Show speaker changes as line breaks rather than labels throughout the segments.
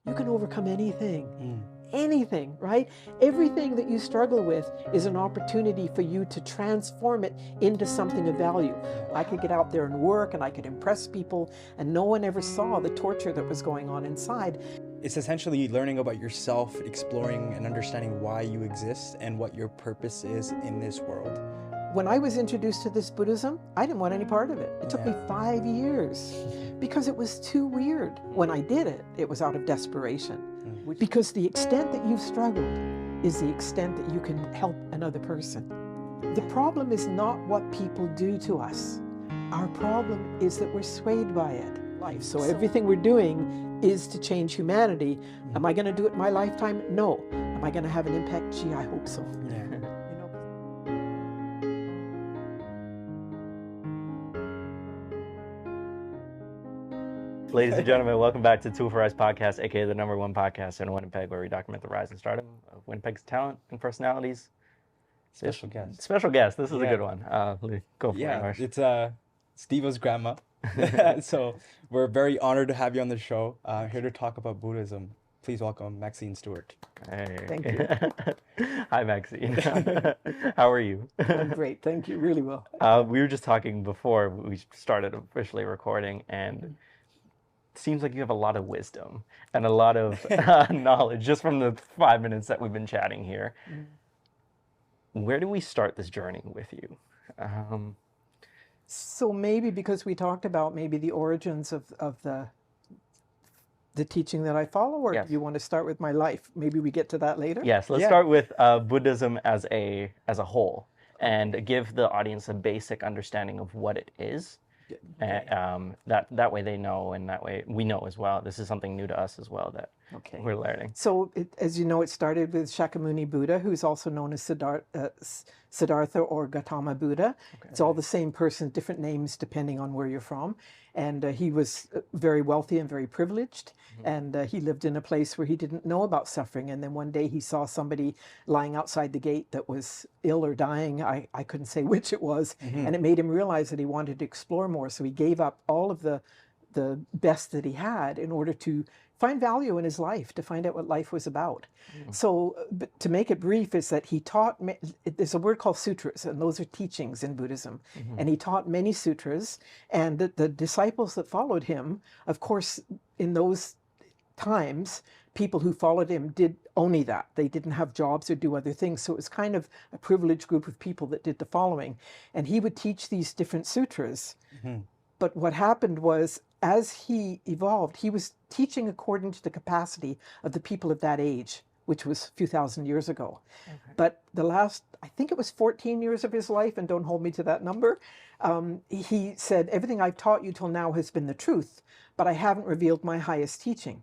you can overcome anything. Anything, right? Everything that you struggle with is an opportunity for you to transform it into something of value. I could get out there and work and I could impress people, and no one ever saw the torture that was going on inside.
It's essentially learning about yourself, exploring and understanding why you exist and what your purpose is in this world.
When I was introduced to this Buddhism, I didn't want any part of it. It took me 5 years because it was too weird. When I did it, it was out of desperation. Because the extent that you've struggled is the extent that you can help another person. The problem is not what people do to us. Our problem is that we're swayed by it. So everything we're doing is to change humanity. Am I going to do it in my lifetime? No. Am I going to have an impact? Gee, I hope so.
Ladies and gentlemen, welcome back to Tool for Rise podcast, aka the #1 podcast in Winnipeg, where we document the rise and stardom of Winnipeg's talent and personalities.
Special guest.
Special guest. This is a good one. Go for it, Marsh.
It's Steve-O's grandma. So we're very honored to have you on the show. Here to talk about Buddhism. Please welcome Maxine Stewart.
Hey.
Thank you.
Hi, Maxine. How are you?
I'm great. Thank you. Really well.
We were just talking before we started officially recording, and it seems like you have a lot of wisdom and a lot of knowledge just from the 5 minutes that we've been chatting here. Where do we start this journey with you?
So maybe because we talked about maybe the origins of the teaching that I follow, or
Yes.
you want to start with my life? Maybe we get to that later?
Yes, let's start with Buddhism as a whole, and give the audience a basic understanding of what it is. That way they know, and that way we know as well. This is something new to us as well that we're learning.
So, as you know, it started with Shakyamuni Buddha, who's also known as Siddhartha or Gautama Buddha. It's all the same person, different names depending on where you're from. And he was very wealthy and very privileged. And he lived in a place where he didn't know about suffering. And then one day he saw somebody lying outside the gate that was ill or dying. I couldn't say which it was. And it made him realize that he wanted to explore more. So he gave up all of the best that he had in order to find value in his life, to find out what life was about. So, but to make it brief, is that he taught, there's a word called sutras, and those are teachings in Buddhism. And he taught many sutras, and the disciples that followed him, of course, in those times, people who followed him did only that. They didn't have jobs or do other things. So it was kind of a privileged group of people that did the following. And he would teach these different sutras. But what happened was, as he evolved, he was teaching according to the capacity of the people of that age, which was a few thousand years ago. But the last, I think it was 14 years of his life, and don't hold me to that number, he said, everything I've taught you till now has been the truth, but I haven't revealed my highest teaching.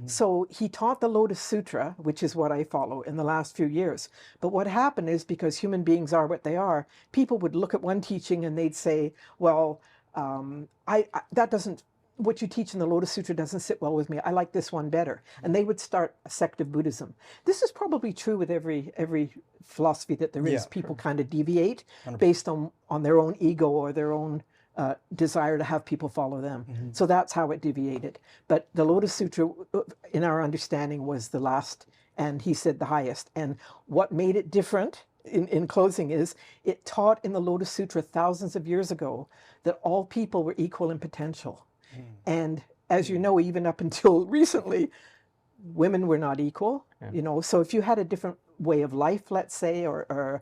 So he taught the Lotus Sutra, which is what I follow, in the last few years. But what happened is, because human beings are what they are, people would look at one teaching and they'd say, well, that doesn't, what you teach in the Lotus Sutra doesn't sit well with me. I like this one better. And they would start a sect of Buddhism. This is probably true with every philosophy that there is. People kind of deviate 100%. Based on their own ego or their own desire to have people follow them. So that's how it deviated. But the Lotus Sutra, in our understanding, was the last, and he said the highest. And what made it different, in closing, is it taught in the Lotus Sutra thousands of years ago that all people were equal in potential. And as you know, even up until recently, women were not equal. You know, so if you had a different way of life, let's say, or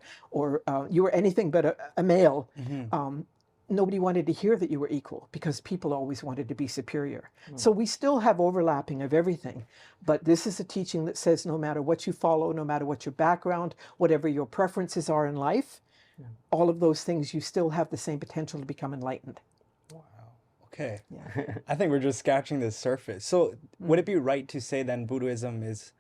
you were anything but a male, nobody wanted to hear that you were equal, because people always wanted to be superior. So we still have overlapping of everything, but this is a teaching that says no matter what you follow, no matter what your background, whatever your preferences are in life, all of those things, you still have the same potential to become enlightened.
Okay. I think we're just scratching the surface. So would it be right to say then Buddhism is,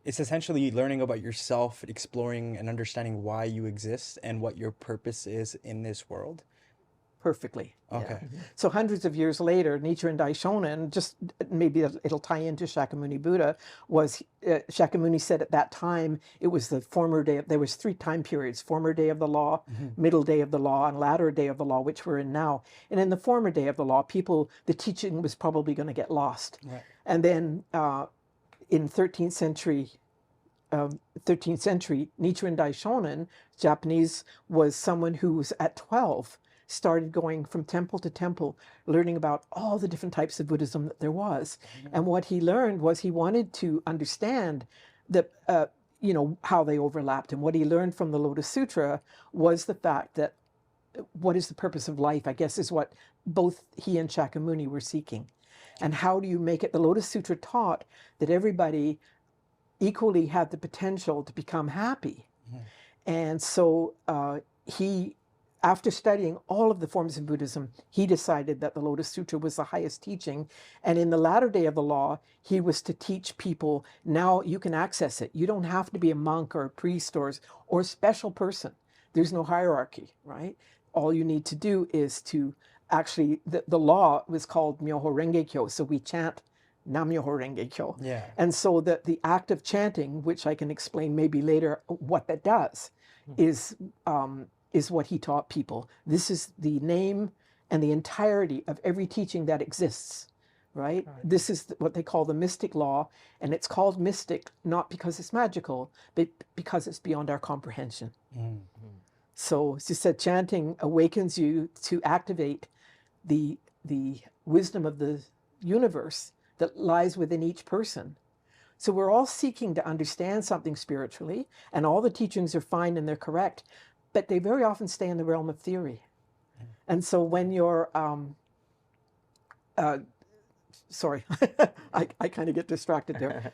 it's essentially learning about yourself, exploring and understanding why you exist and what your purpose is in this world?
Perfectly.
Okay.
So hundreds of years later, Nichiren Daishonin, just maybe it'll tie into Shakyamuni Buddha, was Shakyamuni said at that time it was the former day. There was 3 time periods: former day of the law, middle day of the law, and latter day of the law, which we're in now. And in the former day of the law, the teaching was probably going to get lost. And then in 13th century, 13th century, Nichiren Daishonin, Japanese, was someone who was at 12, started going from temple to temple, learning about all the different types of Buddhism that there was. And what he learned was he wanted to understand the, how they overlapped. And what he learned from the Lotus Sutra was the fact that what is the purpose of life, I guess, is what both he and Shakyamuni were seeking. And how do you make it? The Lotus Sutra taught that everybody equally had the potential to become happy. And so he, after studying all of the forms of Buddhism, he decided that the Lotus Sutra was the highest teaching. And in the latter day of the law, he was to teach people, now you can access it. You don't have to be a monk or a priest or a special person. There's no hierarchy, right? All you need to do is to actually, the law was called Myoho Renge Kyo. So we chant Nam Myoho Renge Kyo.
Yeah.
And so the act of chanting, which I can explain maybe later what that does, is what he taught people. This is the name and the entirety of every teaching that exists, right? This is what they call the mystic law, and it's called mystic not because it's magical, but because it's beyond our comprehension. So, as you said, chanting awakens you to activate the wisdom of the universe that lies within each person. So we're all seeking to understand something spiritually, and all the teachings are fine and they're correct, but they very often stay in the realm of theory. And so when you're, sorry, I kind of get distracted there.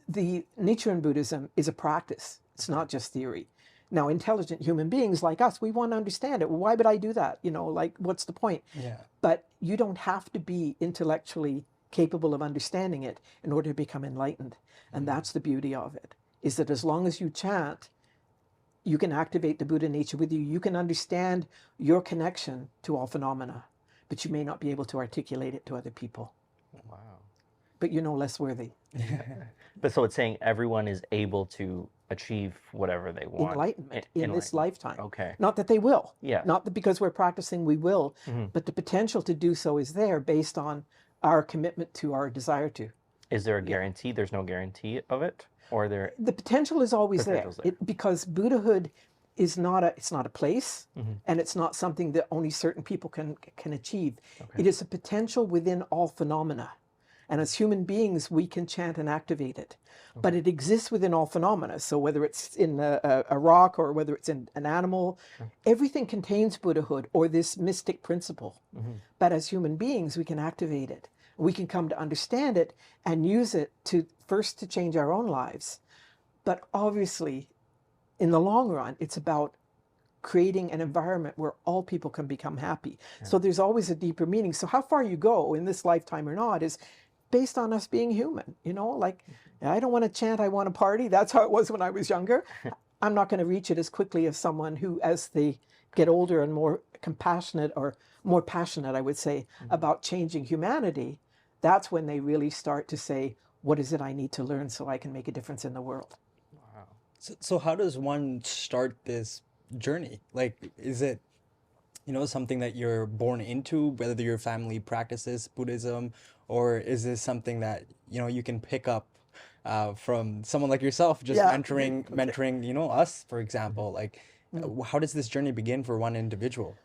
The Nichiren Buddhism is a practice. It's not just theory. Now, intelligent human beings like us, we want to understand it. Well, why would I do that? Like, what's the point?
Yeah.
But you don't have to be intellectually capable of understanding it in order to become enlightened. And that's the beauty of it, is that as long as you chant, you can activate the Buddha nature with you. You can understand your connection to all phenomena, but you may not be able to articulate it to other people.
Wow.
But you're no less worthy.
But so it's saying everyone is able to achieve whatever they want.
Enlightenment in this lifetime.
Okay.
Not that they will.
Yeah.
Not that because we're practicing we will, but the potential to do so is there based on our commitment to our desire to.
Is there a guarantee? There's no guarantee of it? Or there?
The potential is always there.
Potential's there.
Because Buddhahood is not a place, and it's not something that only certain people can achieve. It is a potential within all phenomena. And as human beings, we can chant and activate it. But it exists within all phenomena. So whether it's in a rock or whether it's in an animal, everything contains Buddhahood or this mystic principle. But as human beings, we can activate it. We can come to understand it and use it to first to change our own lives. But obviously, in the long run, it's about creating an environment where all people can become happy. So there's always a deeper meaning. So how far you go in this lifetime or not is based on us being human, like I don't want to chant, I want to party. That's how it was when I was younger. I'm not going to reach it as quickly as someone who, as they get older and more compassionate or more passionate, I would say, about changing humanity. That's when they really start to say, what is it I need to learn so I can make a difference in the world?
Wow.
So how does one start this journey? Like, is it, something that you're born into, whether your family practices Buddhism, or is this something that, you can pick up from someone like yourself, just mentoring, us, for example? Like, how does this journey begin for one individual?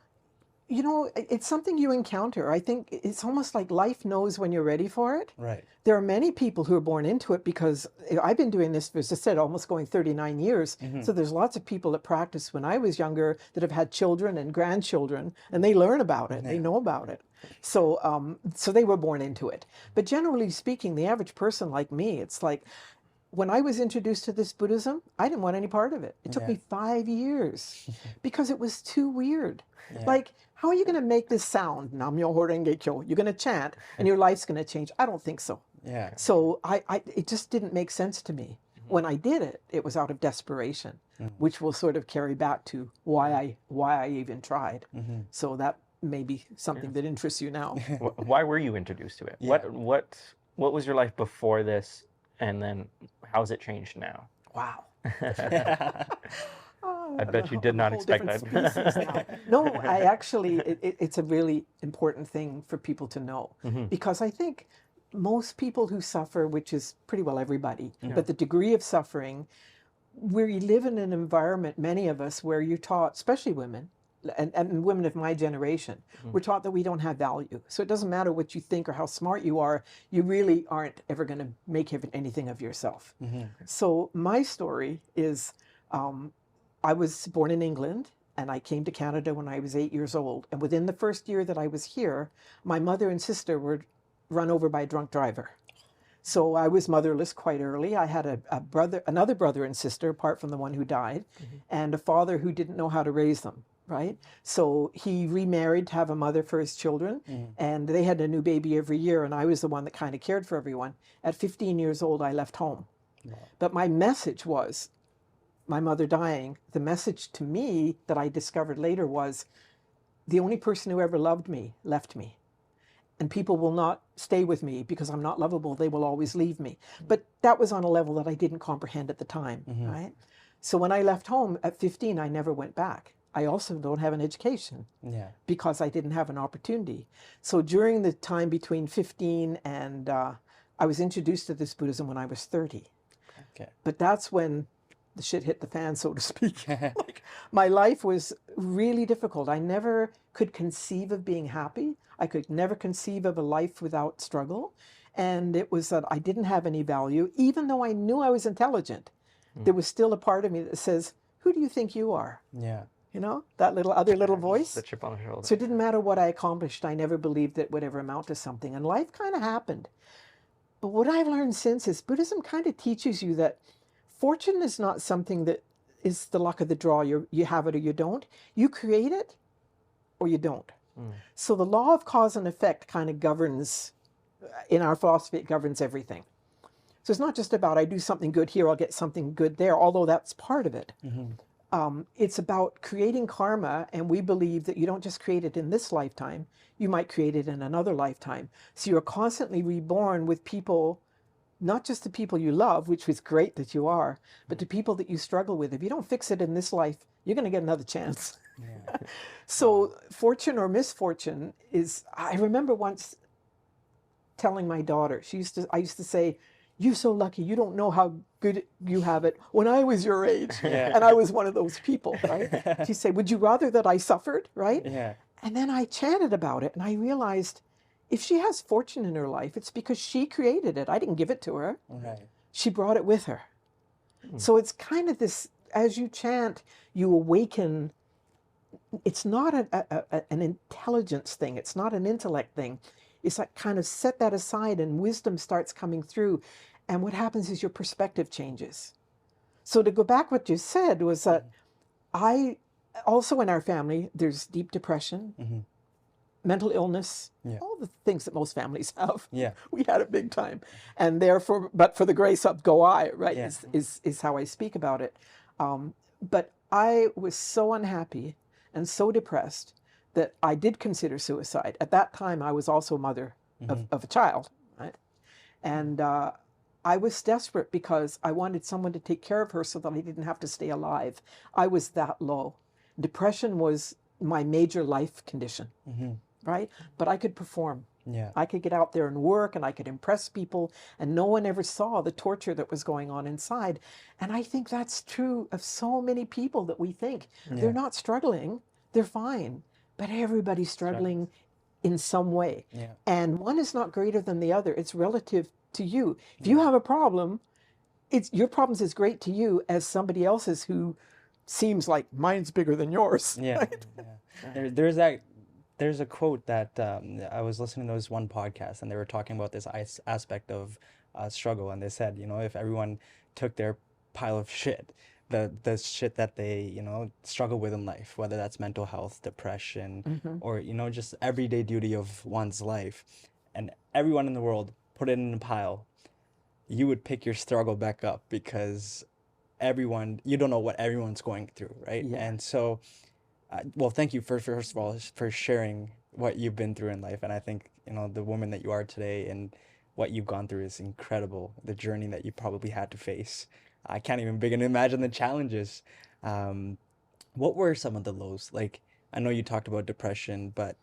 It's something you encounter. I think it's almost like life knows when you're ready for it.
Right.
There are many people who are born into it because I've been doing this, as I said, almost going 39 years. So there's lots of people that practiced when I was younger that have had children and grandchildren, and they learn about it. They know about it. So, so they were born into it. But generally speaking, the average person like me, it's like, when I was introduced to this Buddhism, I didn't want any part of it. It took me 5 years because it was too weird. Like, how are you going to make this sound? Nam Myoho Renge Kyo. You're going to chant and your life's going to change. I don't think so.
Yeah.
So it just didn't make sense to me. When I did it, it was out of desperation, which will sort of carry back to why I even tried. So that may be something that interests you now.
Why were you introduced to it? What was your life before this, and then how's it changed now?
Wow.
I bet you did not expect
that. No, I actually, it's a really important thing for people to know, because I think most people who suffer, which is pretty well everybody, but the degree of suffering, we live in an environment, many of us, where you're taught, especially women, and women of my generation, we're taught that we don't have value. So it doesn't matter what you think or how smart you are, you really aren't ever going to make anything of yourself. So my story is, I was born in England, and I came to Canada when I was 8 years old. And within the first year that I was here, my mother and sister were run over by a drunk driver. So I was motherless quite early. I had another brother and sister, apart from the one who died, and a father who didn't know how to raise them, right? So he remarried to have a mother for his children, and they had a new baby every year, and I was the one that kind of cared for everyone. At 15 years old, I left home. But my message was, my mother dying, the message to me that I discovered later was, the only person who ever loved me left me. And people will not stay with me because I'm not lovable. They will always leave me. But that was on a level that I didn't comprehend at the time, right? So when I left home at 15, I never went back. I also don't have an education because I didn't have an opportunity. So during the time between 15 and I was introduced to this Buddhism when I was 30. But that's when the shit hit the fan, so to speak. Like, my life was really difficult. I never could conceive of being happy. I could never conceive of a life without struggle. And it was that I didn't have any value. Even though I knew I was intelligent, there was still a part of me that says, who do you think you are? You know, that other little voice.
The chip on the shoulder.
So it didn't matter what I accomplished. I never believed it would ever amount to something. And life kind of happened. But what I've learned since is Buddhism kind of teaches you that fortune is not something that is the luck of the draw. You have it or you don't. You create it or you don't. So the law of cause and effect kind of governs, in our philosophy, it governs everything. So it's not just about I do something good here, I'll get something good there, although that's part of it. It's about creating karma, and we believe that you don't just create it in this lifetime, you might create it in another lifetime. So you're constantly reborn with people, not just the people you love, which was great that you are, but the people that you struggle with. If you don't fix it in this life, you're going to get another chance. So fortune or misfortune is, I remember once telling my daughter, I used to say, you're so lucky, you don't know how good you have it when I was your age. And I was one of those people, right? She'd say, would you rather that I suffered, right? And then I chanted about it, and I realized, if she has fortune in her life, it's because she created it. I didn't give it to her. She brought it with her. So it's kind of this, as you chant, you awaken. It's not an intelligence thing. It's not an intellect thing. It's like kind of set that aside, and wisdom starts coming through. And what happens is your perspective changes. So to go back, what you said was that I also, in our family, there's deep depression, mental illness, all the things that most families have. We had it big time. And therefore, but for the grace of go I, right, is how I speak about it. But I was so unhappy and so depressed that I did consider suicide. At that time, I was also a mother of a child, right? And I was desperate because I wanted someone to take care of her so that I didn't have to stay alive. I was that low. Depression was my major life condition, right? But I could perform. I could get out there and work, and I could impress people, and no one ever saw the torture that was going on inside. And I think that's true of so many people that we think they're not struggling, they're fine, but everybody's struggling in some way. And one is not greater than the other. It's relative to you. If you have a problem, your problem's as great to you as somebody else's who seems like mine's bigger than yours. Right?
There's a quote that I was listening to this one podcast, and they were talking about this aspect of struggle, and they said, you know, if everyone took their pile of shit, the shit that they, you know, struggle with in life, whether that's mental health, depression, or, you know, just everyday duty of one's life, and everyone in the world put it in a pile, you would pick your struggle back up, because you don't know what everyone's going through, right? And so well, thank you first of all for sharing what you've been through in life. And I think, you know, the woman that you are today and what you've gone through is incredible. The journey that you probably had to face, I can't even begin to imagine the challenges. What were some of the lows? Like, I know you talked about depression, but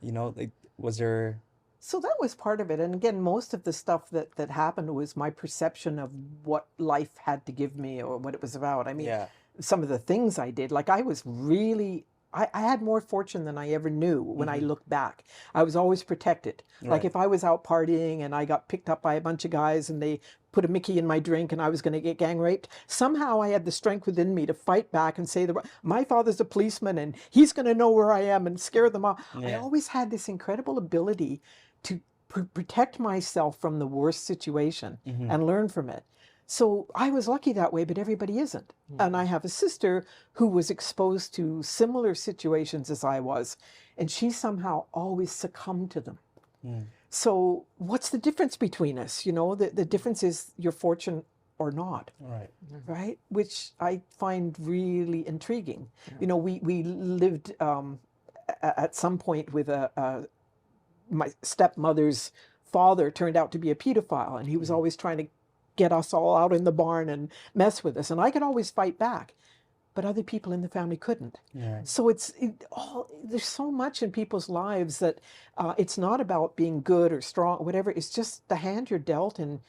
you know, like, was there
So that was part of it. And again, most of the stuff that happened was my perception of what life had to give me or what it was about. I mean,
Yeah.
some of the things I did, like I was really, I had more fortune than I ever knew when I look back. I was always protected. Like
Right.
if I was out partying and I got picked up by a bunch of guys and they put a Mickey in my drink and I was going to get gang raped, somehow I had the strength within me to fight back and say, my father's a policeman and he's going to know where I am and scare them off. I
Yeah.
always had this incredible ability to protect myself from the worst situation and learn from it. So I was lucky that way, but everybody isn't. And I have a sister who was exposed to similar situations as I was, and she somehow always succumbed to them. So what's the difference between us? You know, the difference is your fortune or not,
Right.
right? Which I find really intriguing. You know, we lived at some point with my stepmother's father turned out to be a pedophile, and he was always trying to get us all out in the barn and mess with us. And I could always fight back, but other people in the family couldn't.
Yeah.
So there's so much in people's lives that it's not about being good or strong, whatever. It's just the hand you're dealt. And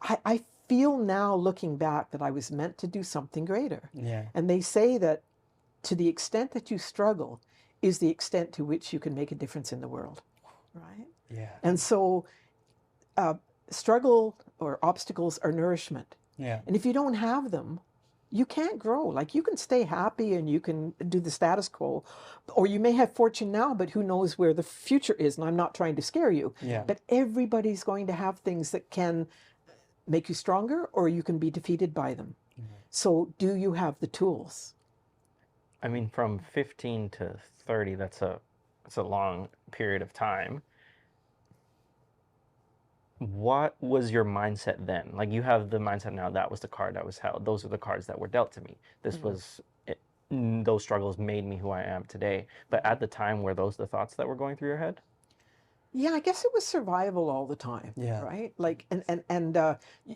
I feel now looking back that I was meant to do something greater.
Yeah.
And they say that to the extent that you struggle is the extent to which you can make a difference in the world, right?
Yeah.
And so struggle or obstacles are nourishment.
Yeah.
And if you don't have them, you can't grow. Like you can stay happy and you can do the status quo, or you may have fortune now, but who knows where the future is. And I'm not trying to scare you,
Yeah.
but everybody's going to have things that can make you stronger or you can be defeated by them. So do you have the tools?
I mean, from 15 to 30, that's a long period of time. What was your mindset then? Like you have the mindset now, that was the card that was held. Those are the cards that were dealt to me. This was, those struggles made me who I am today. But at the time, were those the thoughts that were going through your head?
Yeah, I guess it was survival all the time.
Yeah.
Right. Like, and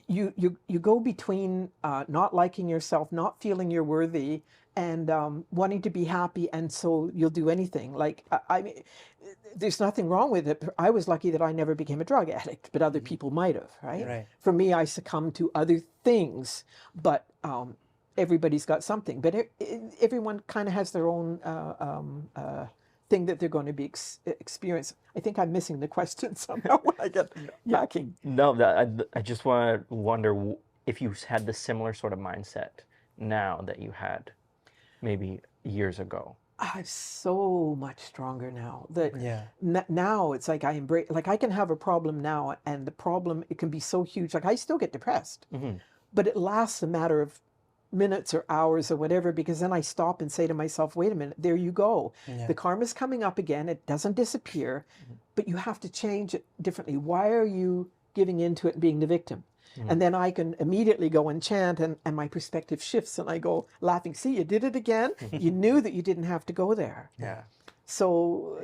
you go between not liking yourself, not feeling you're worthy, and wanting to be happy, and so you'll do anything. Like, I mean, there's nothing wrong with it. I was lucky that I never became a drug addict, but other people might have. Right.
Right.
For me, I succumbed to other things, but everybody's got something. But everyone kind of has their own thing that they're going to be experience. I think I'm missing the question somehow when I get yakking.
No, I just wonder if you had the similar sort of mindset now that you had maybe years ago.
I'm so much stronger now. That
Yeah.
now it's like I embrace. Like I can have a problem now, and the problem it can be so huge. Like I still get depressed, but it lasts a matter of minutes or hours or whatever, because then I stop and say to myself, wait a minute, there you go.
Yeah.
The karma's coming up again. It doesn't disappear, but you have to change it differently. Why are you giving into it and being the victim? And then I can immediately go and chant, and my perspective shifts, and I go laughing, see, you did it again. You knew that you didn't have to go there.
Yeah.
So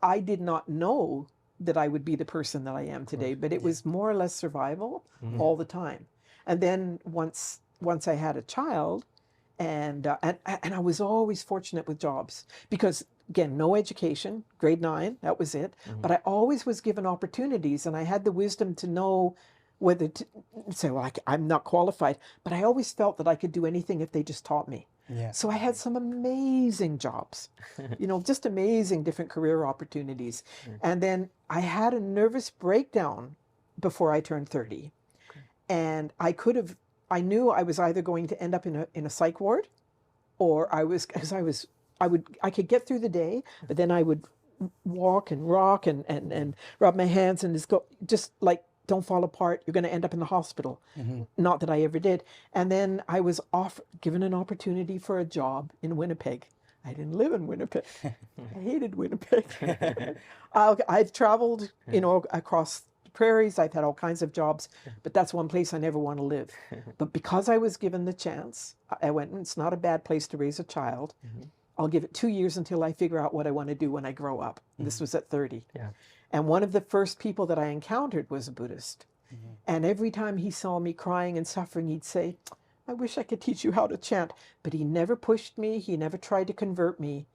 I did not know that I would be the person that I am today, but it was more or less survival all the time. And then once I had a child, and I was always fortunate with jobs because, again, no education, grade 9, that was it. But I always was given opportunities, and I had the wisdom to know whether to say, well, I'm not qualified, but I always felt that I could do anything if they just taught me.
Yeah.
So I had some amazing jobs, just amazing different career opportunities. And then I had a nervous breakdown before I turned 30. And I knew I was either going to end up in a psych ward, or I could get through the day, but then I would walk and rock and rub my hands and just like, don't fall apart. You're going to end up in the hospital. Not that I ever did. And then I was given an opportunity for a job in Winnipeg. I didn't live in Winnipeg. I hated Winnipeg. I've traveled, across prairies. I've had all kinds of jobs, but that's one place I never want to live. But because I was given the chance, I went, it's not a bad place to raise a child. I'll give it 2 years until I figure out what I want to do when I grow up. This was at 30.
Yeah.
And one of the first people that I encountered was a Buddhist. And every time he saw me crying and suffering, he'd say, I wish I could teach you how to chant. But he never pushed me. He never tried to convert me.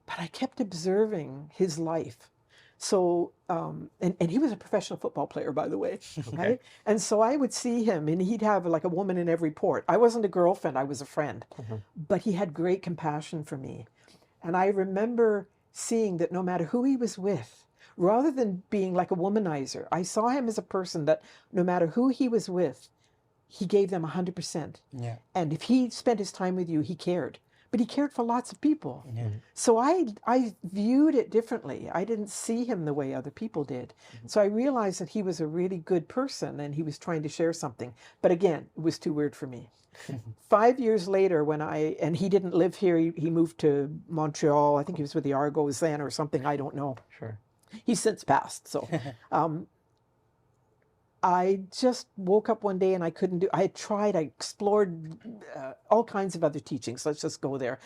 But I kept observing his life. So, and he was a professional football player, by the way, right? And so I would see him, and he'd have like a woman in every port. I wasn't a girlfriend, I was a friend. But he had great compassion for me. And I remember seeing that no matter who he was with, rather than being like a womanizer, I saw him as a person that no matter who he was with, he gave them 100%.
Yeah.
And if he spent his time with you, he cared. But he cared for lots of people.
Yeah.
So I viewed it differently. I didn't see him the way other people did. So I realized that he was a really good person and he was trying to share something. But again, it was too weird for me. 5 years later, and he didn't live here, he moved to Montreal. I think he was with the Argos then or something, I don't know.
Sure.
He's since passed, so. I just woke up one day and I couldn't I explored all kinds of other teachings. Let's just go there.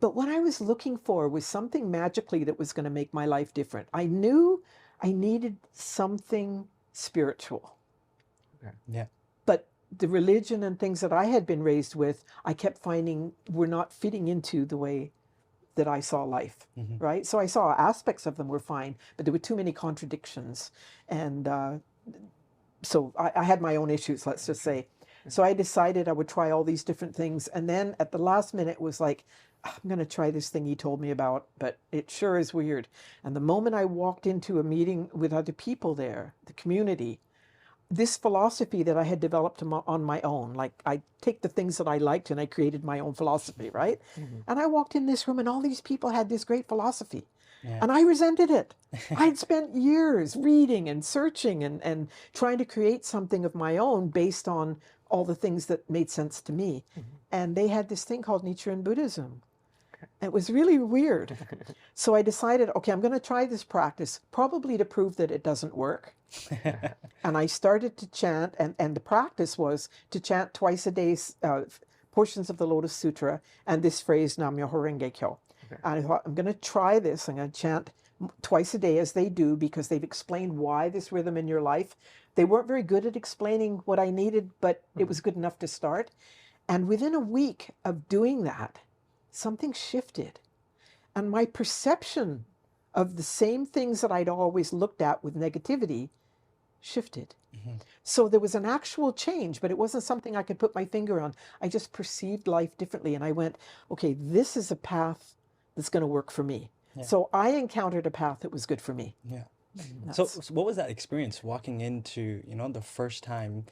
But what I was looking for was something magically that was going to make my life different. I knew I needed something spiritual.
Yeah.
But the religion and things that I had been raised with, I kept finding were not fitting into the way that I saw life, right? So I saw aspects of them were fine, but there were too many contradictions. And so I had my own issues, let's just say. So I decided I would try all these different things. And then at the last minute, it was like, I'm going to try this thing he told me about, but it sure is weird. And the moment I walked into a meeting with other people there, the community, this philosophy that I had developed on my own, like I take the things that I liked and I created my own philosophy, right? And I walked in this room and all these people had this great philosophy. Yeah. And I resented it. I'd spent years reading and searching and trying to create something of my own based on all the things that made sense to me. And they had this thing called Nichiren Buddhism. It was really weird. So I decided, okay, I'm going to try this practice, probably to prove that it doesn't work. And I started to chant, and the practice was to chant twice a day portions of the Lotus Sutra and this phrase, Nam-myoho Renge Kyo. And I thought, I'm going to try this. I'm going to chant twice a day as they do because they've explained why this rhythm in your life. They weren't very good at explaining what I needed, but it was good enough to start. And within a week of doing that, something shifted. And my perception of the same things that I'd always looked at with negativity shifted. So there was an actual change, but it wasn't something I could put my finger on. I just perceived life differently. And I went, okay, this is a path that's going to work for me. Yeah. So I encountered a path that was good for me.
Yeah. So what was that experience walking into, the first time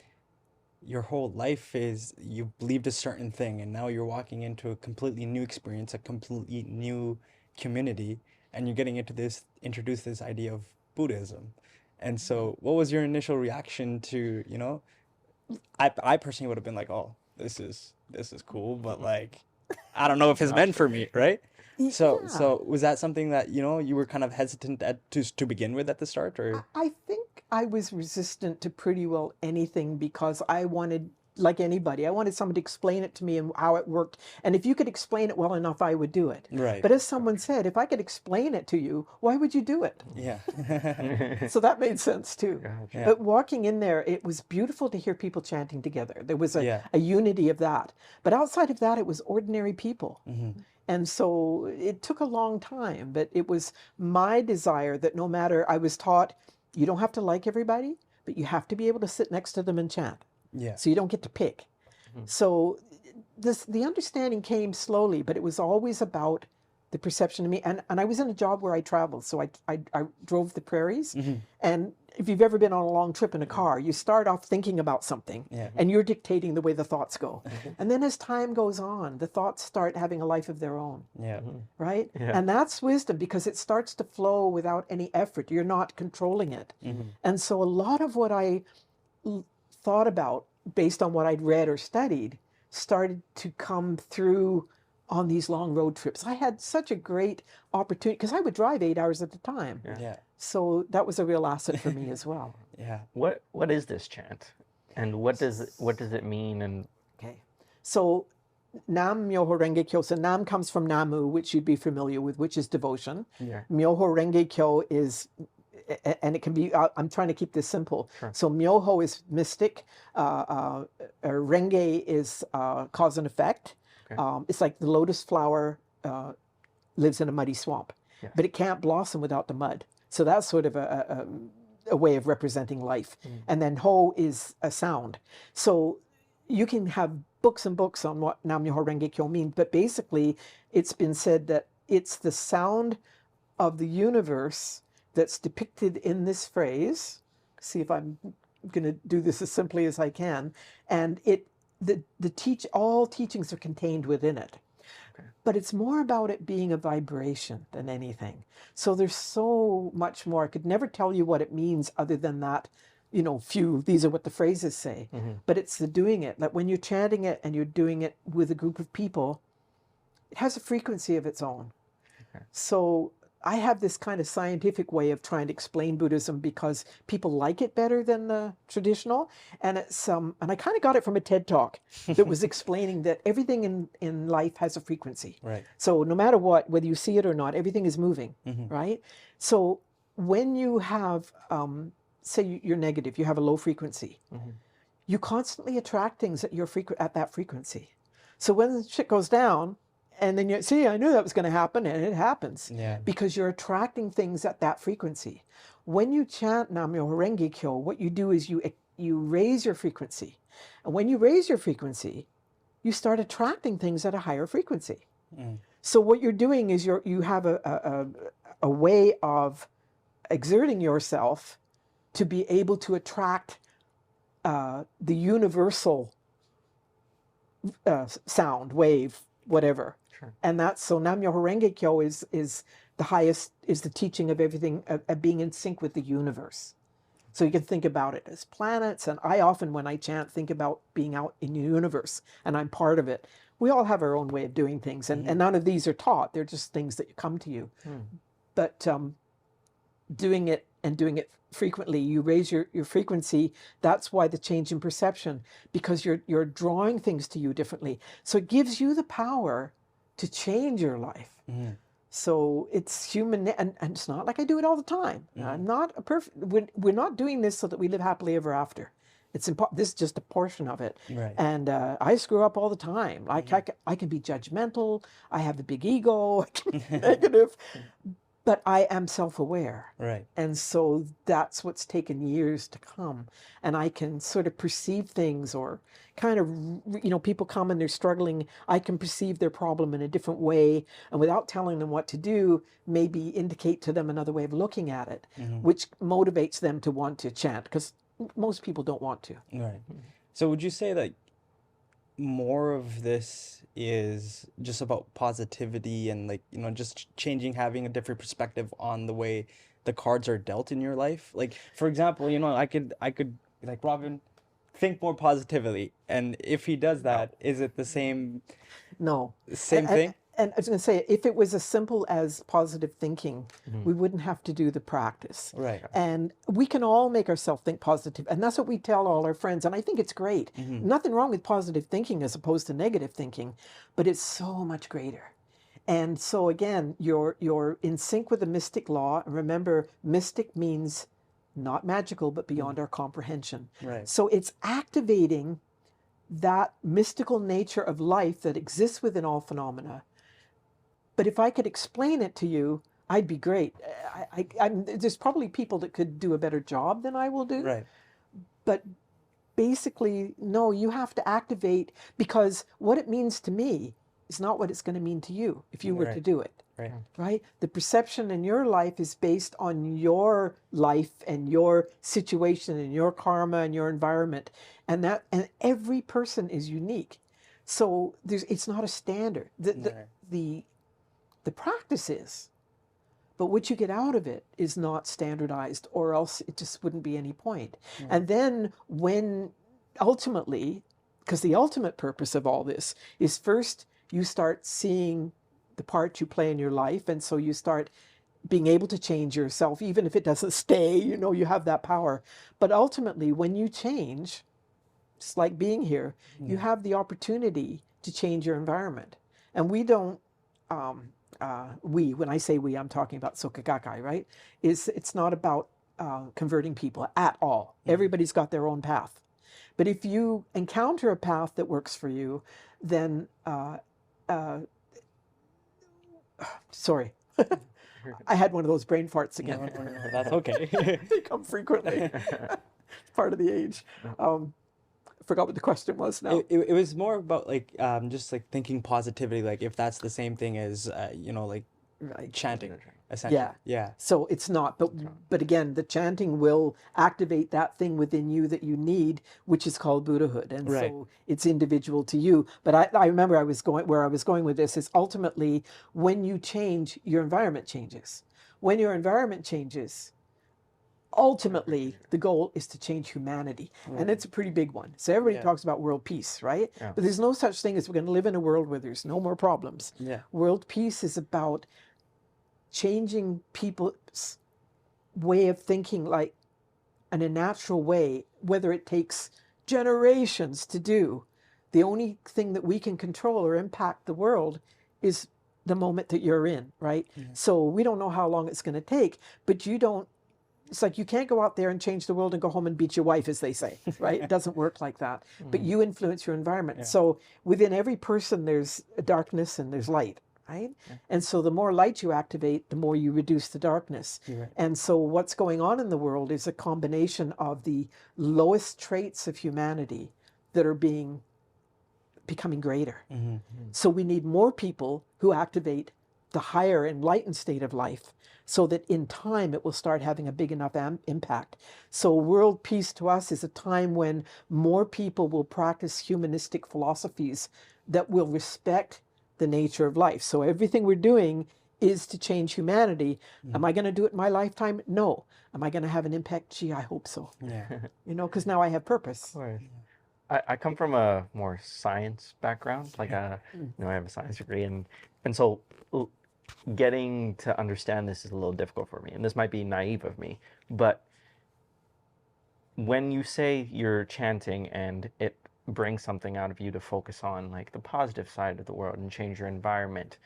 your whole life is you believed a certain thing and now you're walking into a completely new experience, a completely new community, and you're getting introduced this idea of Buddhism. And so what was your initial reaction to, I personally would have been like, oh, this is cool, but like, I don't know if it's meant for me, right? So was that something that, you were kind of hesitant to begin with at the start, or? I
think I was resistant to pretty well anything because I wanted, like anybody, I wanted someone to explain it to me and how it worked. And if you could explain it well enough, I would do it.
Right.
But as someone said, if I could explain it to you, why would you do it?
Yeah.
So that made sense too.
Gotcha.
But walking in there, it was beautiful to hear people chanting together. There was a unity of that. But outside of that, it was ordinary people. And so it took a long time, but it was my desire that no matter, I was taught, you don't have to like everybody, but you have to be able to sit next to them and chant.
Yeah.
So you don't get to pick. So the understanding came slowly, but it was always about the perception of me. And I was in a job where I traveled. So I drove the prairies. And if you've ever been on a long trip in a car, you start off thinking about something and you're dictating the way the thoughts go. And then as time goes on, the thoughts start having a life of their own.
Yeah.
Right? And that's wisdom because it starts to flow without any effort. You're not controlling it. And so a lot of what I thought about based on what I'd read or studied started to come through on these long road trips. I had such a great opportunity because I would drive 8 hours at a time.
Yeah.
So that was a real asset for me as well.
Yeah.
What is this chant? And what does it mean? And
okay. So Nam-myoho Renge Kyo. So Nam comes from Namu, which you'd be familiar with, which is devotion.
Yeah.
Myoho Renge Kyo is, and it can be, I'm trying to keep this simple.
Sure.
So Myoho is mystic, Renge is cause and effect. Okay. It's like the lotus flower lives in a muddy swamp, but it can't blossom without the mud. So that's sort of a way of representing life. And then ho is a sound. So you can have books and books on what Nam Myoho Renge Kyo means, but basically it's been said that it's the sound of the universe that's depicted in this phrase. See if I'm going to do this as simply as I can. And all teachings are contained within it. Okay. But it's more about it being a vibration than anything. So there's so much more. I could never tell you what it means other than that, you know, these are what the phrases say. But it's the doing it. Like when you're chanting it and you're doing it with a group of people, it has a frequency of its own. Okay. So I have this kind of scientific way of trying to explain Buddhism because people like it better than the traditional. And it's and I kind of got it from a TED Talk that was explaining that everything in life has a frequency. Right. So no matter what, whether you see it or not, everything is moving, right? So when you have, say you're negative, you have a low frequency, you constantly attract things at at that frequency. So when shit goes down, and then you see, I knew that was going to happen, and it happens. Yeah. Because you're attracting things at that frequency. When you chant Nam Myoho Renge Kyo, what you do is you raise your frequency. And when you raise your frequency, you start attracting things at a higher frequency. So what you're doing is you have a way of exerting yourself to be able to attract the universal sound, wave, whatever. Sure. And that's, so Nam Myoho Renge Kyo is the highest, is the teaching of everything, of being in sync with the universe. So you can think about it as planets, and I often, when I chant, think about being out in the universe, and I'm part of it. We all have our own way of doing things, and none of these are taught. They're just things that come to you. But doing it and doing it frequently, you raise your frequency. That's why the change in perception, because you're drawing things to you differently. So it gives you the power to change your life. So it's human, and it's not like I do it all the time. I'm not a perfect. We're not doing this so that we live happily ever after. It's this is just a portion of it. Right. And I screw up all the time. Like I can be judgmental. I have a big ego. I can be negative. But I am self-aware. Right. And so that's what's taken years to come. And I can sort of perceive things, or kind of, you know, people come and they're struggling. I can perceive their problem in a different way. And without telling them what to do, maybe indicate to them another way of looking at it, which motivates them to want to chant, because most people don't want to. Right. So would you say that more of this is just about positivity and, like, you know, just changing, having a different perspective on the way the cards are dealt in your life? Like, for example, you know, I could be like, Robin, think more positively. And if he does that, is it the same? No. Same thing? And I was going to say, if it was as simple as positive thinking, we wouldn't have to do the practice. Right. And we can all make ourselves think positive. And that's what we tell all our friends. And I think it's great. Nothing wrong with positive thinking as opposed to negative thinking, but it's so much greater. And so again, you're in sync with the mystic law. And remember, mystic means not magical, but beyond our comprehension. Right. So it's activating that mystical nature of life that exists within all phenomena. But if I could explain it to you, I'd be great. There's probably people that could do a better job than I will do. Right. But basically, no, you have to activate, because what it means to me is not what it's going to mean to you if you were to do it. Right. Right? The perception in your life is based on your life and your situation and your karma and your environment. And every person is unique. So it's not a standard. The practice is, but what you get out of it is not standardized, or else it just wouldn't be any point. And then when ultimately, because the ultimate purpose of all this is, first you start seeing the part you play in your life, and so you start being able to change yourself, even if it doesn't stay, you know, you have that power. But ultimately, when you change, just like being here, you have the opportunity to change your environment. And we don't, when I say we, I'm talking about Soka Gakkai, right? It's not about converting people at all. Everybody's got their own path. But if you encounter a path that works for you, then, sorry. I had one of those brain farts again.
No, that's okay.
They come frequently. It's part of the age. Forgot what the question was now.
It was more about like just like thinking positivity, like if that's the same thing as like
Right.
chanting, essentially.
Yeah.
Yeah.
So it's not, but again, the chanting will activate that thing within you that you need, which is called Buddhahood, and
Right.
so it's individual to you. But I remember where I was going with this is ultimately when you change, your environment changes. When your environment changes, ultimately the goal is to change humanity, and it's a pretty big one. So everybody talks about world peace, right?
Yeah.
But there's no such thing as we're going to live in a world where there's no more problems.
Yeah.
World peace is about changing people's way of thinking, like in a natural way, whether it takes generations to do. The only thing that we can control or impact the world is the moment that you're in, right?
Yeah.
So we don't know how long it's going to take, but it's like you can't go out there and change the world and go home and beat your wife, as they say, right? It doesn't work like that. But you influence your environment.
Yeah.
So within every person, there's darkness and there's light, right?
Yeah.
And so the more light you activate, the more you reduce the darkness.
You're right.
And so what's going on in the world is a combination of the lowest traits of humanity that are becoming greater.
Mm-hmm.
So we need more people who activate the higher enlightened state of life, so that in time it will start having a big enough impact. So world peace to us is a time when more people will practice humanistic philosophies that will respect the nature of life. So everything we're doing is to change humanity. Am I going to do it in my lifetime? No. Am I going to have an impact? Gee, I hope so.
Yeah.
Because now I have purpose.
Right. I come from a more science background, like I have a science degree, and so getting to understand this is a little difficult for me, and this might be naive of me, but when you say you're chanting and it brings something out of you to focus on, like the positive side of the world and change your environment,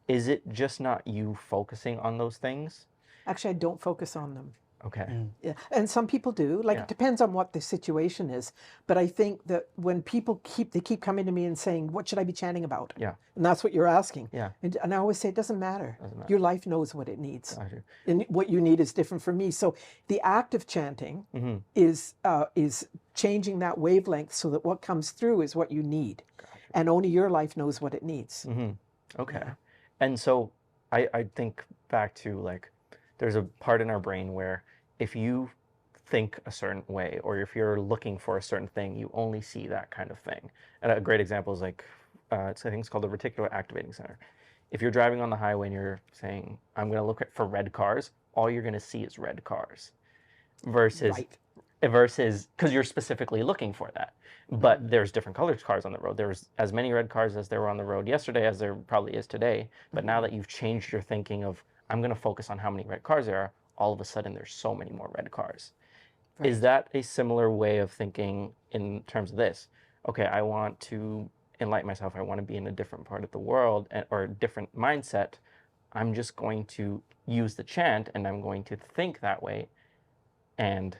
is it just not you focusing on those things?
Actually, I don't focus on them.
Okay.
Yeah. And some people do. Like, it depends on what the situation is. But I think that when people keep coming to me and saying, what should I be chanting about?
Yeah.
And that's what you're asking.
Yeah.
And I always say, it doesn't matter. Your life knows what it needs.
Gotcha.
And what you need is different from me. So the act of chanting is changing that wavelength so that what comes through is what you need.
Gotcha.
And only your life knows what it needs.
Okay. And so I think back to, like, there's a part in our brain where if you think a certain way, or if you're looking for a certain thing, you only see that kind of thing. And a great example is like, I think it's called the reticular activating center. If you're driving on the highway and you're saying, I'm going to look for red cars, all you're going to see is red cars. Versus, because you're specifically looking for that. But there's different colored cars on the road. There's as many red cars as there were on the road yesterday as there probably is today. But now that you've changed your thinking of, I'm going to focus on how many red cars there are, all of a sudden there's so many more red cars. Right. Is that a similar way of thinking in terms of this? Okay, I want to enlighten myself. I want to be in a different part of the world, or a different mindset. I'm just going to use the chant and I'm going to think that way. And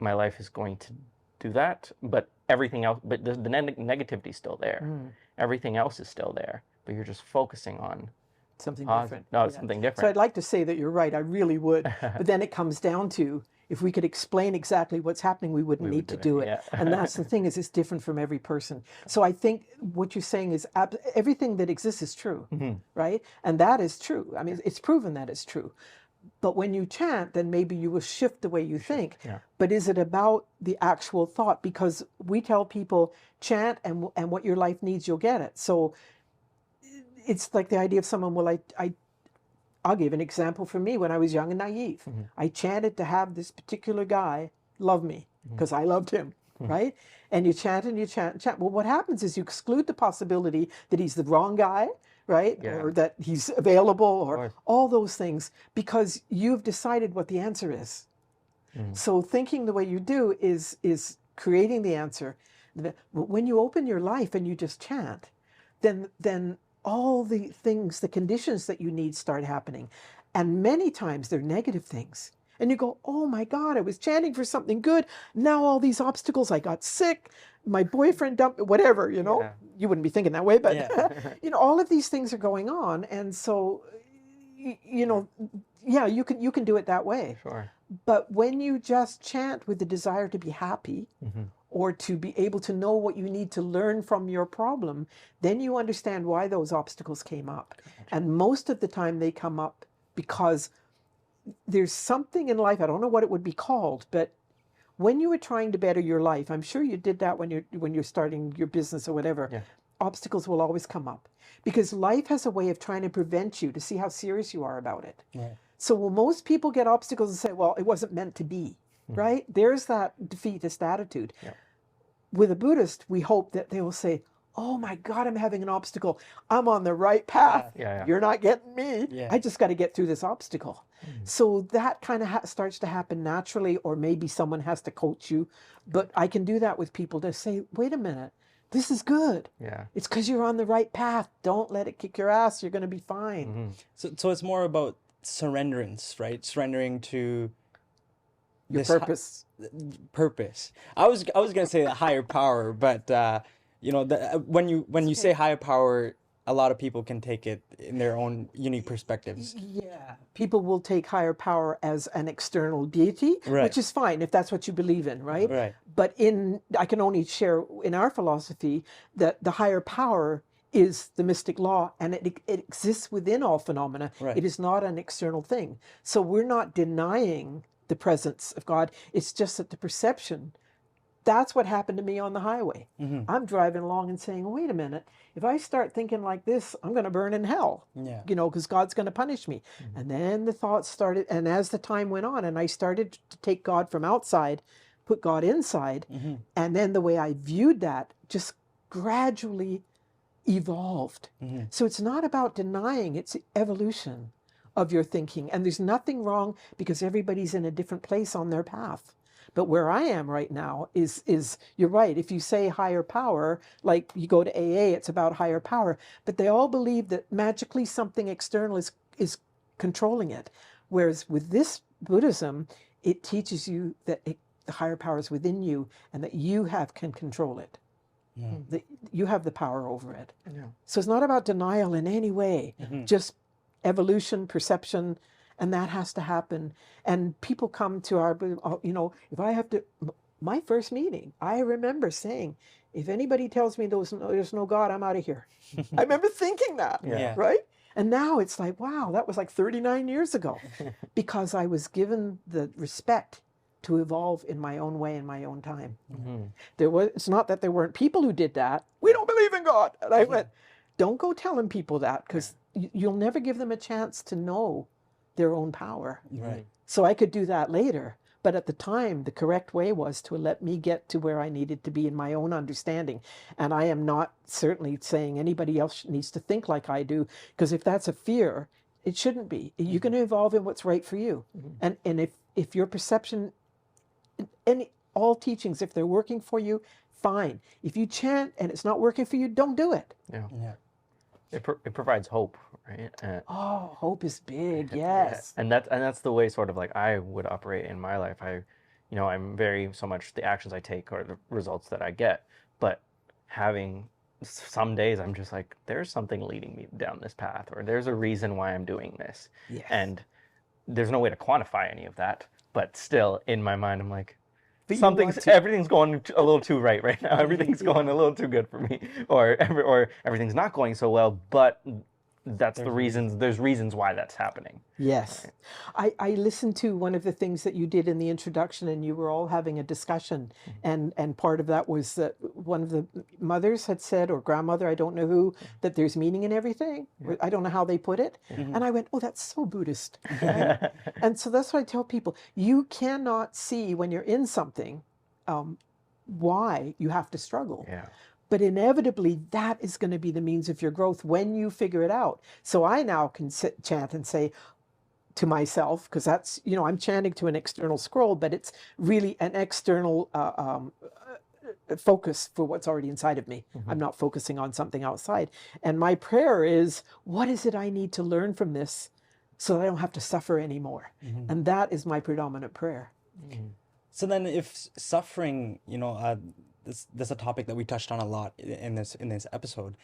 my life is going to do that. But everything else, but the negativity is still there. Everything else is still there. But you're just focusing on
something different.
No, it's something different.
So I'd like to say that you're right. I really would. But then it comes down to, if we could explain exactly what's happening, we wouldn't need to do it.
Yeah.
And that's the thing, is it's different from every person. So I think what you're saying is everything that exists is true, right? And that is true. I mean, it's proven that it's true. But when you chant, then maybe you will shift the way you think. Yeah. But is it about the actual thought? Because we tell people, chant, and what your life needs, you'll get it. So it's like the idea of someone, well, I'll give an example for me when I was young and naive. I chanted to have this particular guy love me because I loved him, right? And you chant and you chant and chant. Well, what happens is you exclude the possibility that he's the wrong guy, right? Yeah. Or that he's available, or all those things, because you've decided what the answer is. So thinking the way you do is creating the answer. When you open your life and you just chant, then all the things, the conditions that you need start happening. And many times they're negative things. And you go, oh my God, I was chanting for something good. Now all these obstacles, I got sick, my boyfriend dumped, whatever, you know. Yeah. You wouldn't be thinking that way, but, you know, all of these things are going on. And so you know, yeah, you can do it that way.
Sure.
But when you just chant with the desire to be happy, or to be able to know what you need to learn from your problem, then you understand why those obstacles came up. And most of the time they come up because there's something in life, I don't know what it would be called, but when you were trying to better your life, I'm sure you did that when you're starting your business or whatever,
Yeah.
obstacles will always come up. Because life has a way of trying to prevent you to see how serious you are about it.
Right.
So will most people get obstacles and say, well, it wasn't meant to be, right? There's that defeatist attitude.
Yeah.
With a Buddhist, we hope that they will say, oh my God, I'm having an obstacle. I'm on the right path.
Yeah.
You're not getting me.
Yeah.
I just got to get through this obstacle. So that kind of starts to happen naturally, or maybe someone has to coach you. But I can do that with people to say, wait a minute, this is good.
Yeah.
It's because you're on the right path. Don't let it kick your ass. You're going to be fine.
So it's more about surrenderance, right? Surrendering to
Your
this
purpose.
purpose. I was gonna say a higher power, but you know, when you say higher power, a lot of people can take it in their own unique perspectives.
Yeah. People will take higher power as an external deity,
Right.
which is fine if that's what you believe in, right?
Right.
But I can only share in our philosophy that the higher power is the mystic law, and it exists within all phenomena.
Right.
It is not an external thing. So we're not denying the presence of God. It's just that the perception, that's what happened to me on the highway. I'm driving along and saying, wait a minute, if I start thinking like this, I'm going to burn in hell,
Yeah.
you know, because God's going to punish me. And then the thoughts started, and as the time went on, and I started to take God from outside, put God inside, and then the way I viewed that just gradually evolved. So it's not about denying, it's evolution of your thinking. And there's nothing wrong because everybody's in a different place on their path. But where I am right now is you're right. If you say higher power, like you go to AA, it's about higher power. But they all believe that magically something external is controlling it. Whereas with this Buddhism, it teaches you that the higher power is within you and that you can control it. That you have the power over it.
Yeah.
So it's not about denial in any way, just evolution, perception, and that has to happen. And people come to our, you know, if I have to, my first meeting, I remember saying, if anybody tells me there's no God, I'm out of here. I remember thinking that,
Yeah.
right? And now it's like, wow, that was like 39 years ago, because I was given the respect to evolve in my own way in my own time. It's not that there weren't people who did that. We don't believe in God. And I went, don't go telling people that, because you'll never give them a chance to know their own power.
Right.
So I could do that later. But at the time, the correct way was to let me get to where I needed to be in my own understanding. And I am not certainly saying anybody else needs to think like I do, because if that's a fear, it shouldn't be. You're going to evolve in what's right for you. And if your perception, all teachings, if they're working for you, fine. If you chant and it's not working for you, don't do it.
Yeah.
Yeah.
It provides hope, right?
Oh, hope is big. Yes.
And that's the way sort of like I would operate in my life. I'm very so much the actions I take are the results that I get. But having some days I'm just like, there's something leading me down this path, or there's a reason why I'm doing this.
Yes.
And there's no way to quantify any of that. But still in my mind, I'm like,
But you want to.
everything's going a little too right now. Everything's going a little too good for me, or everything's not going so well. But that's the reasons. There's reasons why that's happening.
Yes. I listened to one of the things that you did in the introduction, and you were all having a discussion. And part of that was that one of the mothers had said, or grandmother, I don't know who, that there's meaning in everything. I don't know how they put it. And I went, oh, that's so Buddhist. Right? And so that's what I tell people. You cannot see when you're in something why you have to struggle.
Yeah.
But inevitably, that is going to be the means of your growth when you figure it out. So I now can chant and say to myself, because that's, I'm chanting to an external scroll, but it's really an external focus for what's already inside of me. I'm not focusing on something outside. And my prayer is, what is it I need to learn from this so that I don't have to suffer anymore? And that is my predominant prayer.
So then if suffering, this is a topic that we touched on a lot in this episode.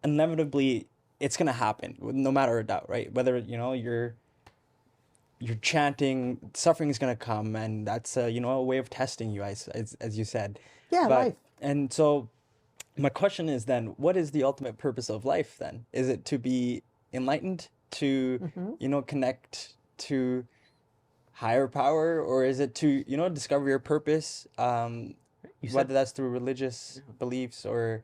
Inevitably, it's gonna happen no matter a doubt, right? Whether you're chanting, suffering is gonna come, and that's a way of testing you, as you said.
Yeah,
But
life.
and so my question is then, what is the ultimate purpose of life then? Is it to be enlightened, to connect to higher power, or is it to discover your purpose, whether that's through religious beliefs or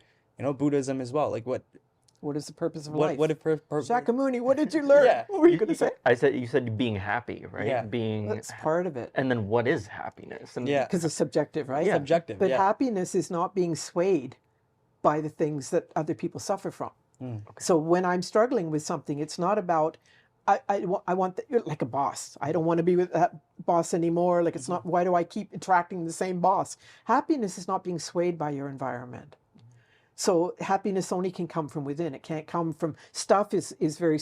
Buddhism as well? Like
What is the purpose of life?
what if
Shakyamuni, what did you learn?
Yeah.
What were you going to say?
You said being happy, right?
Yeah.
That's part of it.
And then what is happiness? And
Yeah.
Because it's subjective, right?
Yeah.
Subjective,
But
yeah.
happiness is not being swayed by the things that other people suffer from. So when I'm struggling with something, it's not about, I want like a boss. I don't want to be with that boss anymore. Like it's not, why do I keep attracting the same boss? Happiness is not being swayed by your environment. So happiness only can come from within. It can't come from stuff. Is very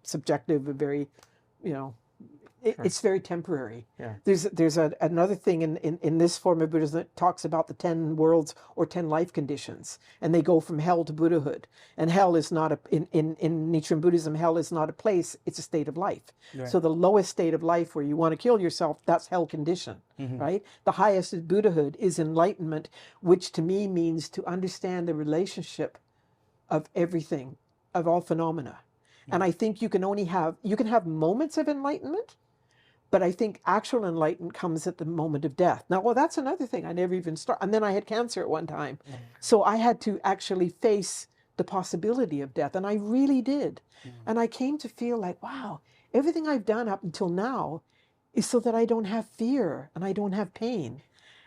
subjective, very, it's very temporary.
Yeah.
There's another thing in this form of Buddhism that talks about the 10 worlds or 10 life conditions, and they go from hell to Buddhahood. And hell is not in Nichiren Buddhism, hell is not a place, it's a state of life.
Right.
So the lowest state of life where you want to kill yourself, that's hell condition, right? The highest is Buddhahood, is enlightenment, which to me means to understand the relationship of everything, of all phenomena. And I think you can have moments of enlightenment, but I think actual enlightenment comes at the moment of death. Now, well, that's another thing I never even started. And then I had cancer at one time. So I had to actually face the possibility of death. And I really did. And I came to feel like, wow, everything I've done up until now is so that I don't have fear and I don't have pain.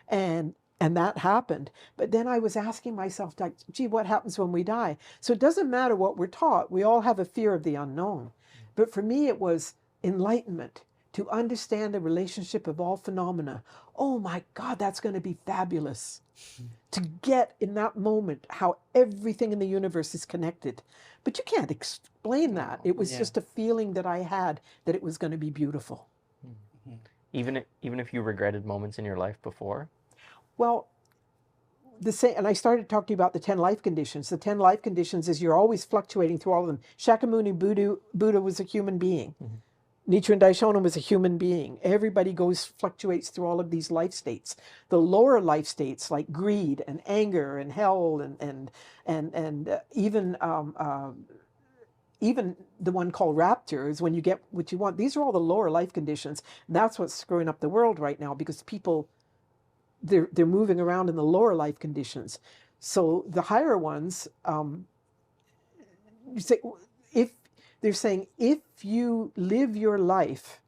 And that happened. But then I was asking myself, like, gee, what happens when we die? So it doesn't matter what we're taught. We all have a fear of the unknown. But for me, it was enlightenment, to understand the relationship of all phenomena. Oh my God, that's going to be fabulous. To get in that moment how everything in the universe is connected. But you can't explain that. It was just a feeling that I had that it was going to be beautiful.
Even if you regretted moments in your life before?
Well, and I started talking to you about the 10 life conditions. The 10 life conditions is you're always fluctuating through all of them. Shakyamuni Buddha was a human being. Nichiren Daishonin was a human being. Everybody fluctuates through all of these life states. The lower life states like greed and anger and hell and even the one called rapture is when you get what you want. These are all the lower life conditions. And that's what's screwing up the world right now, because people, they're moving around in the lower life conditions. So the higher ones, you say, they're saying, if you live your life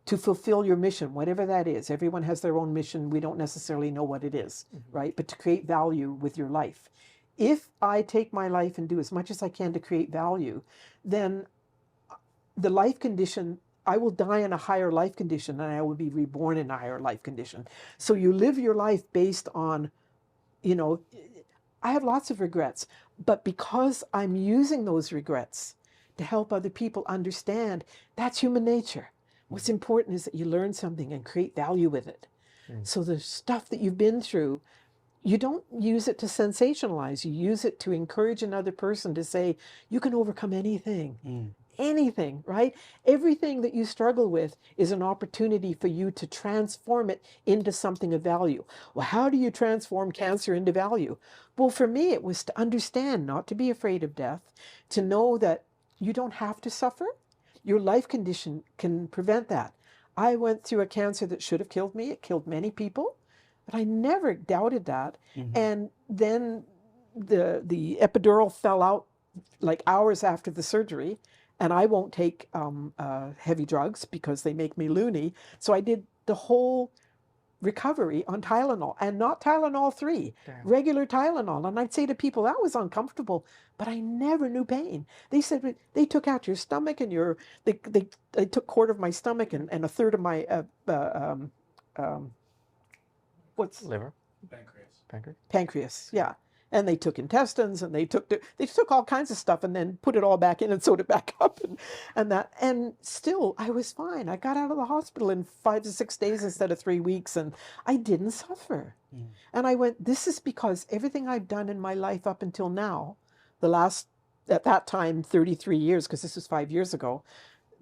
to fulfill your mission, whatever that is, everyone has their own mission. We don't necessarily know what it is, right? But to create value with your life. If I take my life and do as much as I can to create value, then the life condition, I will die in a higher life condition and I will be reborn in a higher life condition. So you live your life based on, I have lots of regrets, but because I'm using those regrets to help other people understand, that's human nature. What's important is that you learn something and create value with it. So the stuff that you've been through, you don't use it to sensationalize. You use it to encourage another person to say, you can overcome anything. Anything, right? Everything that you struggle with is an opportunity for you to transform it into something of value. Well, how do you transform cancer into value? Well, for me, it was to understand, not to be afraid of death, to know that you don't have to suffer. Your life condition can prevent that. I went through a cancer that should have killed me. It killed many people, but I never doubted that. And then the epidural fell out like hours after the surgery, and I won't take heavy drugs because they make me loony. So I did the whole recovery on Tylenol, and not Tylenol 3, regular Tylenol. And I'd say to people, that was uncomfortable, but I never knew pain. They said, they took out your stomach and they took a quarter of my stomach and a third of my,
Liver?
Pancreas, yeah. And they took intestines and they took all kinds of stuff and then put it all back in and sewed it back up and still I was fine. I got out of the hospital in 5 to 6 days instead of 3 weeks, and I didn't suffer. And I went, this is because everything I've done in my life up until now, the last at that time, 33 years, because this was 5 years ago,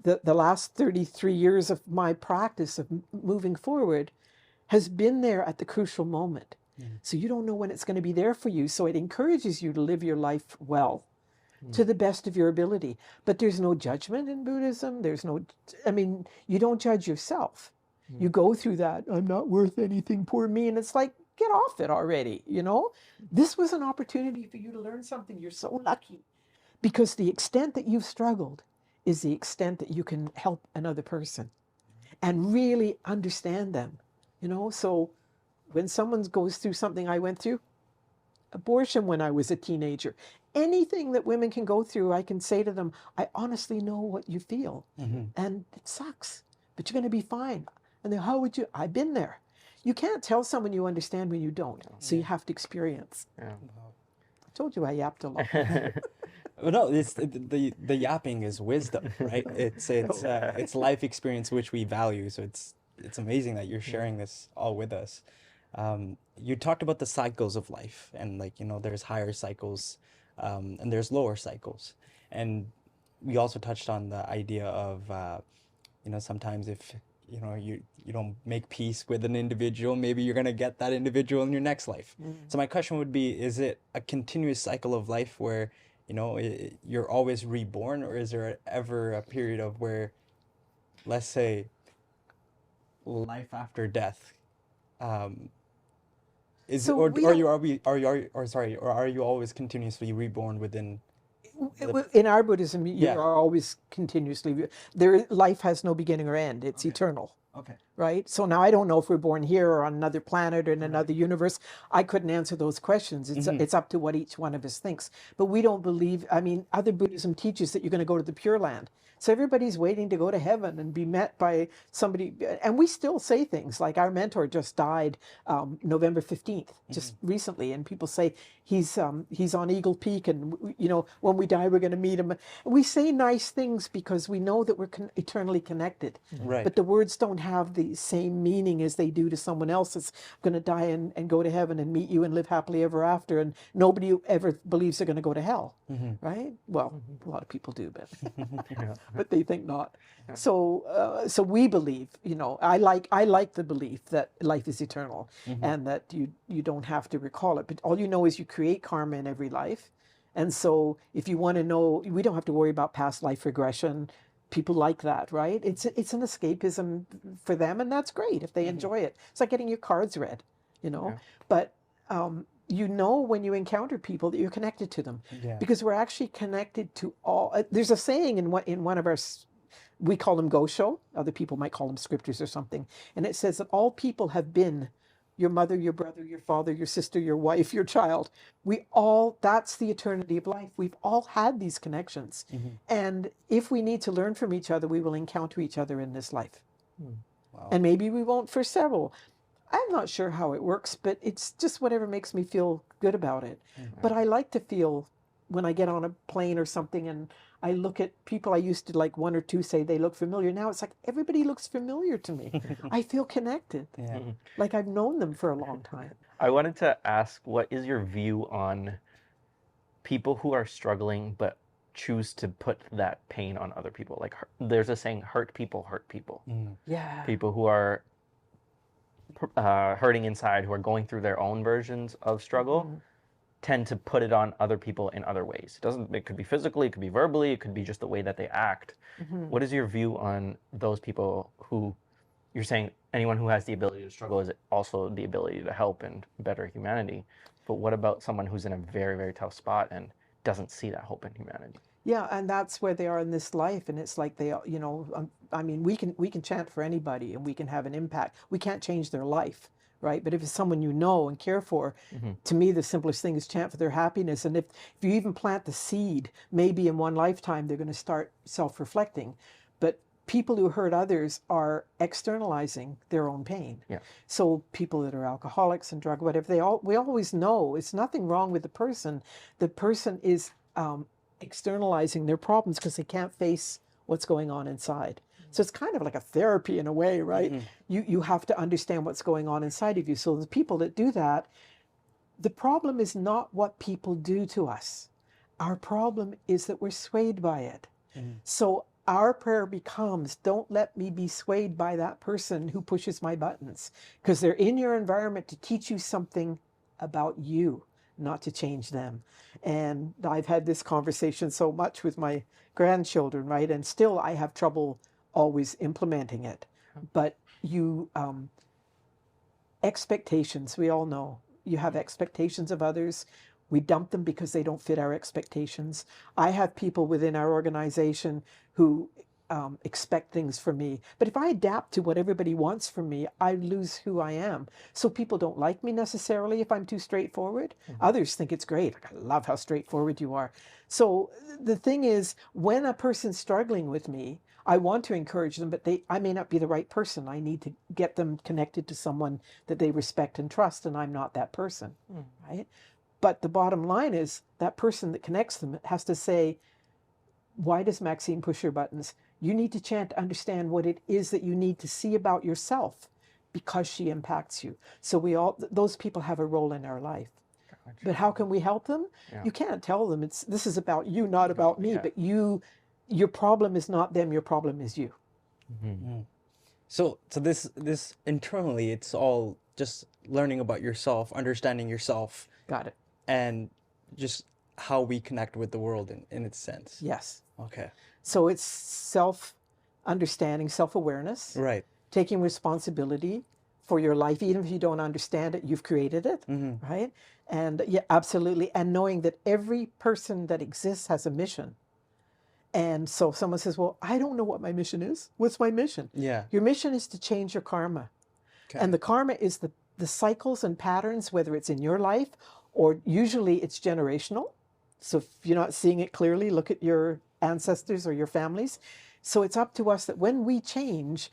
the last 33 years of my practice of moving forward has been there at the crucial moment. So you don't know when it's going to be there for you. So it encourages you to live your life well, to the best of your ability. But there's no judgment in Buddhism. There's no, I mean, you don't judge yourself. You go through that, I'm not worth anything, poor me. And it's like, get off it already, you know? This was an opportunity for you to learn something. You're so lucky. Because the extent that you've struggled is the extent that you can help another person and really understand them, you know? So when someone goes through something I went through, abortion when I was a teenager, anything that women can go through, I can say to them, I honestly know what you feel. And it sucks, but you're going to be fine. And then how would you, I've been there. You can't tell someone you understand when you don't. So you have to experience. I told you I yapped a lot.
Well, no, it's the yapping is wisdom, right? It's life experience which we value. So it's amazing that you're sharing this all with us. You talked about the cycles of life, and like, you know, there's higher cycles, and there's lower cycles, and we also touched on the idea of, you know, sometimes if you know you don't make peace with an individual, maybe you're gonna get that individual in your next life. So my question would be: is it a continuous cycle of life where, you know, you're always reborn, or is there ever a period of where, let's say, life after death? Are you always continuously reborn within?
In our Buddhism, you are always continuously, life has no beginning or end. It's eternal.
Okay.
Right? So now I don't know if we're born here or on another planet or in another universe. I couldn't answer those questions. It's up to what each one of us thinks. But we don't believe, I mean, other Buddhism teaches that you're going to go to the Pure Land. So everybody's waiting to go to heaven and be met by somebody. And we still say things like our mentor just died November 15th, just recently. And people say he's on Eagle Peak, and, you know, when we die, we're going to meet him. We say nice things because we know that we're eternally connected.
Right.
But the words don't have the same meaning as they do to someone else that's going to die and go to heaven and meet you and live happily ever after. And nobody ever believes they're going to go to hell. Right? Well, a lot of people do, but... but they think not. So so we believe, you know, I like the belief that life is eternal and that you don't have to recall it. But all you know is you create karma in every life. And so if you want to know, we don't have to worry about past life regression. People like that, right? It's an escapism for them, and that's great if they enjoy it. It's like getting your cards read, you know. But you know when you encounter people that you're connected to them, because we're actually connected to all. There's a saying in one of our, we call them Gosho, other people might call them scriptures or something, and it says that all people have been your mother, your brother, your father, your sister, your wife, your child. That's the eternity of life. We've all had these connections. And if we need to learn from each other, we will encounter each other in this life. Wow. And maybe we won't for several. I'm not sure how it works, but it's just whatever makes me feel good about it. But I like to feel when I get on a plane or something and I look at people I used to like one or two say they look familiar. Now it's like everybody looks familiar to me. I feel connected. Like I've known them for a long time.
I wanted to ask, what is your view on people who are struggling but choose to put that pain on other people? Like there's a saying, hurt people hurt people.
Yeah.
People who are hurting inside, who are going through their own versions of struggle, tend to put it on other people in other ways. It could be physically, it could be verbally, it could be just the way that they act. What is your view on those people who, you're saying anyone who has the ability to struggle is also the ability to help and better humanity. But what about someone who's in a very, very tough spot and doesn't see that hope in humanity?
Yeah, and that's where they are in this life, and it's like they, you know, I mean, we can chant for anybody, and we can have an impact. We can't change their life, right? But if it's someone you know and care for, to me, the simplest thing is chant for their happiness. And if you even plant the seed, maybe in one lifetime they're going to start self-reflecting. But people who hurt others are externalizing their own pain. So people that are alcoholics and drug whatever, we always know it's nothing wrong with the person. The person is externalizing their problems because they can't face what's going on inside. So it's kind of like a therapy in a way, right? You have to understand what's going on inside of you. So the people that do that, the problem is not what people do to us. Our problem is that we're swayed by it. So our prayer becomes, don't let me be swayed by that person who pushes my buttons, because they're in your environment to teach you something about you, not to change them. And I've had this conversation so much with my grandchildren, right? And still I have trouble always implementing it. But expectations, we all know. You have expectations of others. We dump them because they don't fit our expectations. I have people within our organization who expect things from me. But if I adapt to what everybody wants from me, I lose who I am. So people don't like me necessarily if I'm too straightforward. Others think it's great. Like, I love how straightforward you are. So the thing is, when a person's struggling with me, I want to encourage them, but I may not be the right person. I need to get them connected to someone that they respect and trust, and I'm not that person, right? But the bottom line is that person that connects them has to say, why does Maxine push your buttons? You need to chant to understand what it is that you need to see about yourself, because she impacts you. So those people have a role in our life. Gotcha. But how can we help them? Yeah. You can't tell them this is about you, not about me, but your problem is not them, your problem is you.
So this internally, it's all just learning about yourself, understanding yourself.
Got it.
And just how we connect with the world in its sense.
Yes.
Okay.
So it's self-understanding, self-awareness.
Right.
Taking responsibility for your life, even if you don't understand it, you've created it, right? And yeah, absolutely. And knowing that every person that exists has a mission. And so someone says, well, I don't know what my mission is. What's my mission? Yeah. Your mission is to change your karma. Okay. And the karma is the cycles and patterns, whether it's in your life or usually it's generational. So if you're not seeing it clearly, look at your ancestors or your families. So it's up to us that when we change,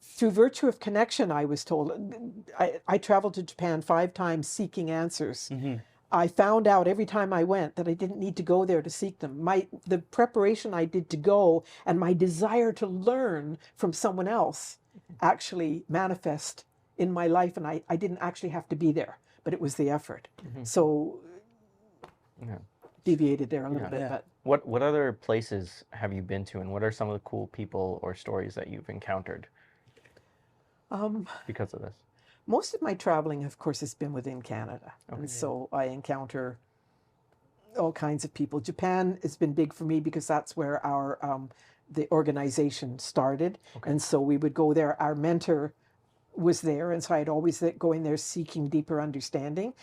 through virtue of connection, I was told, I traveled to Japan 5 times seeking answers. I found out every time I went that I didn't need to go there to seek them. The preparation I did to go and my desire to learn from someone else actually manifest in my life, and I didn't actually have to be there, but it was the effort. So deviated there a little bit. But
what other places have you been to, and what are some of the cool people or stories that you've encountered because of this?
Most of my traveling, of course, has been within Canada. And so I encounter all kinds of people. Japan has been big for me because that's where the organization started. And so we would go there. Our mentor was there, and so I'd always go in there seeking deeper understanding.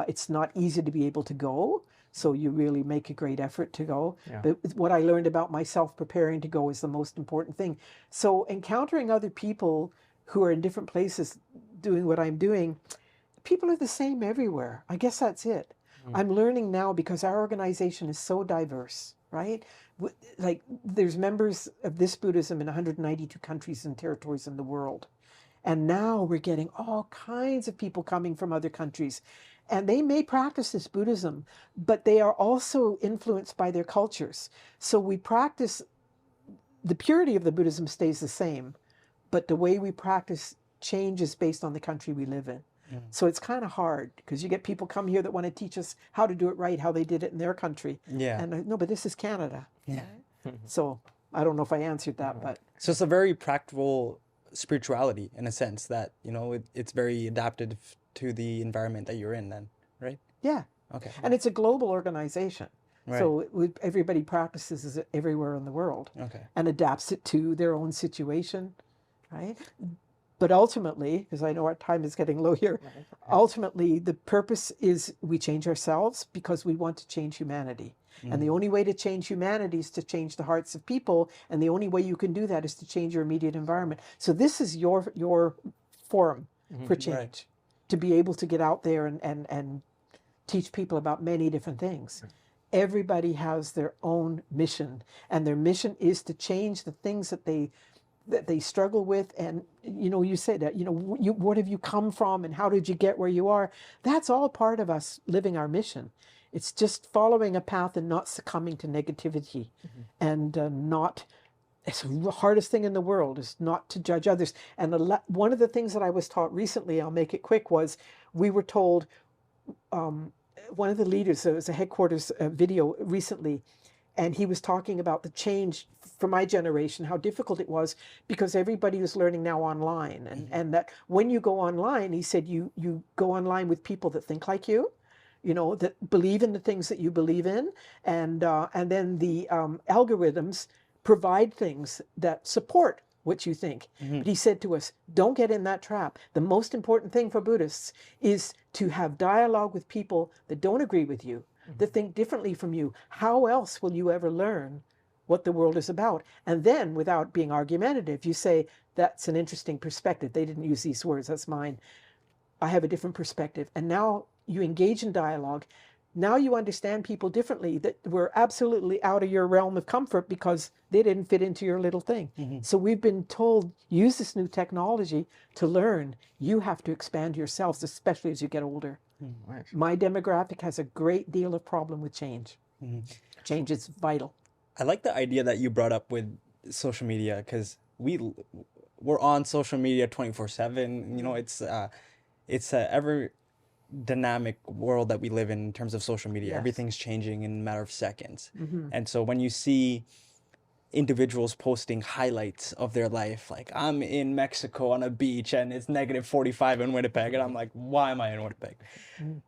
It's not easy to be able to go, so you really make a great effort to go. But what I learned about myself preparing to go is the most important thing. So encountering other people who are in different places doing what I'm doing, people are the same everywhere. I guess that's it. I'm learning now because our organization is so diverse, right? Like there's members of this Buddhism in 192 countries and territories in the world. And now we're getting all kinds of people coming from other countries. And they may practice this Buddhism, but they are also influenced by their cultures. So we practice, the purity of the Buddhism stays the same, but the way we practice changes based on the country we live in. So it's kind of hard because you get people come here that want to teach us how to do it right, how they did it in their country. And no, but this is Canada. So I don't know if I answered that, but.
So it's a very practical spirituality in a sense that, you know, it's very adapted to the environment that you're in then, right?
Yeah. Okay. And it's a global organization. Right. So everybody practices it everywhere in the world and adapts it to their own situation, right? But ultimately, because I know our time is getting low here, ultimately the purpose is we change ourselves because we want to change humanity. And the only way to change humanity is to change the hearts of people. And the only way you can do that is to change your immediate environment. So this is your forum for change, to be able to get out there and teach people about many different things. Everybody has their own mission, and their mission is to change the things that they struggle with. And you know, you said that, you know, what have you come from and how did you get where you are? That's all part of us living our mission. It's just following a path and not succumbing to negativity, and it's the hardest thing in the world is not to judge others. And one of the things that I was taught recently, I'll make it quick, was we were told one of the leaders, there was a headquarters video recently, and he was talking about the change for my generation, how difficult it was because everybody was learning now online. And that when you go online, he said, you go online with people that think like you, that believe in the things that you believe in. And then the algorithms provide things that support what you think. But he said to us, don't get in that trap. The most important thing for Buddhists is to have dialogue with people that don't agree with you, that think differently from you. How else will you ever learn what the world is about? And then, without being argumentative, you say, that's an interesting perspective. They didn't use these words, that's mine. I have a different perspective. And now you engage in dialogue. Now you understand people differently that were absolutely out of your realm of comfort because they didn't fit into your little thing. So we've been told, use this new technology to learn. You have to expand yourselves, especially as you get older.
Nice.
My demographic has a great deal of problem with change. Change is vital.
I like the idea that you brought up with social media, because we're on social media 24/7. It's a ever dynamic world that we live in terms of social media.
Yes.
Everything's changing in a matter of seconds. And so when you see individuals posting highlights of their life, like, I'm in Mexico on a beach and it's -45 in Winnipeg, and I'm like, why am I in Winnipeg?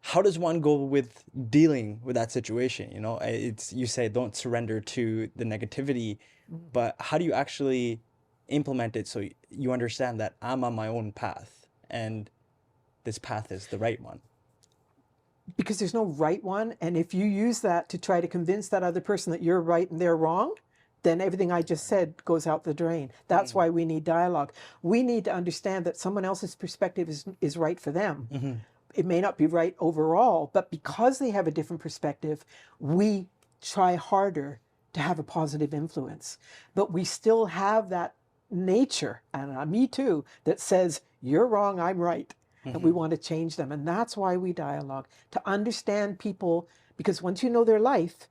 How does one go with dealing with that situation? You say don't surrender to the negativity, but how do you actually implement it so you understand that I'm on my own path and this path is the right one?
Because there's no right one. And if you use that to try to convince that other person that you're right and they're wrong, then everything I just said goes out the drain. That's why we need dialogue. We need to understand that someone else's perspective is right for them. It may not be right overall, but because they have a different perspective, we try harder to have a positive influence. But we still have that nature, and me too, that says, you're wrong, I'm right. And we want to change them. And that's why we dialogue, to understand people, because once you know their life,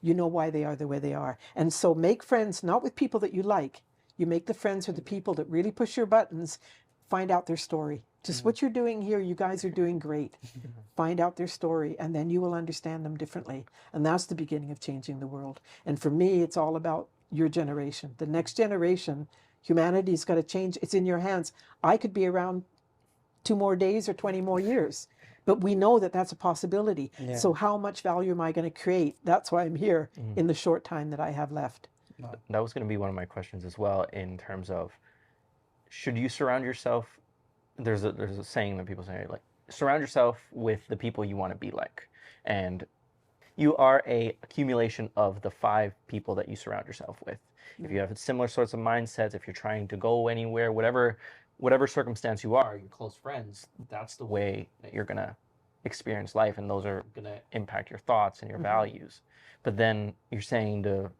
you know why they are the way they are. And so make friends, not with people that you like. You make the friends with the people that really push your buttons. Find out their story. Just what you're doing here, you guys are doing great. Find out their story, and then you will understand them differently. And that's the beginning of changing the world. And for me, it's all about your generation. The next generation, humanity's got to change. It's in your hands. I could be around 2 more days or 20 more years. But we know that that's a possibility.
Yeah.
So how much value am I going to create? That's why I'm here in the short time that I have left.
That was going to be one of my questions as well, in terms of, should you surround yourself, there's a saying that people say, like, surround yourself with the people you want to be like. And you are a accumulation of the 5 people that you surround yourself with. If you have similar sorts of mindsets, if you're trying to go anywhere, whatever circumstance you are, your close friends, that's the way that you're going to experience life, and those are going to impact your thoughts and your values. But then you're saying to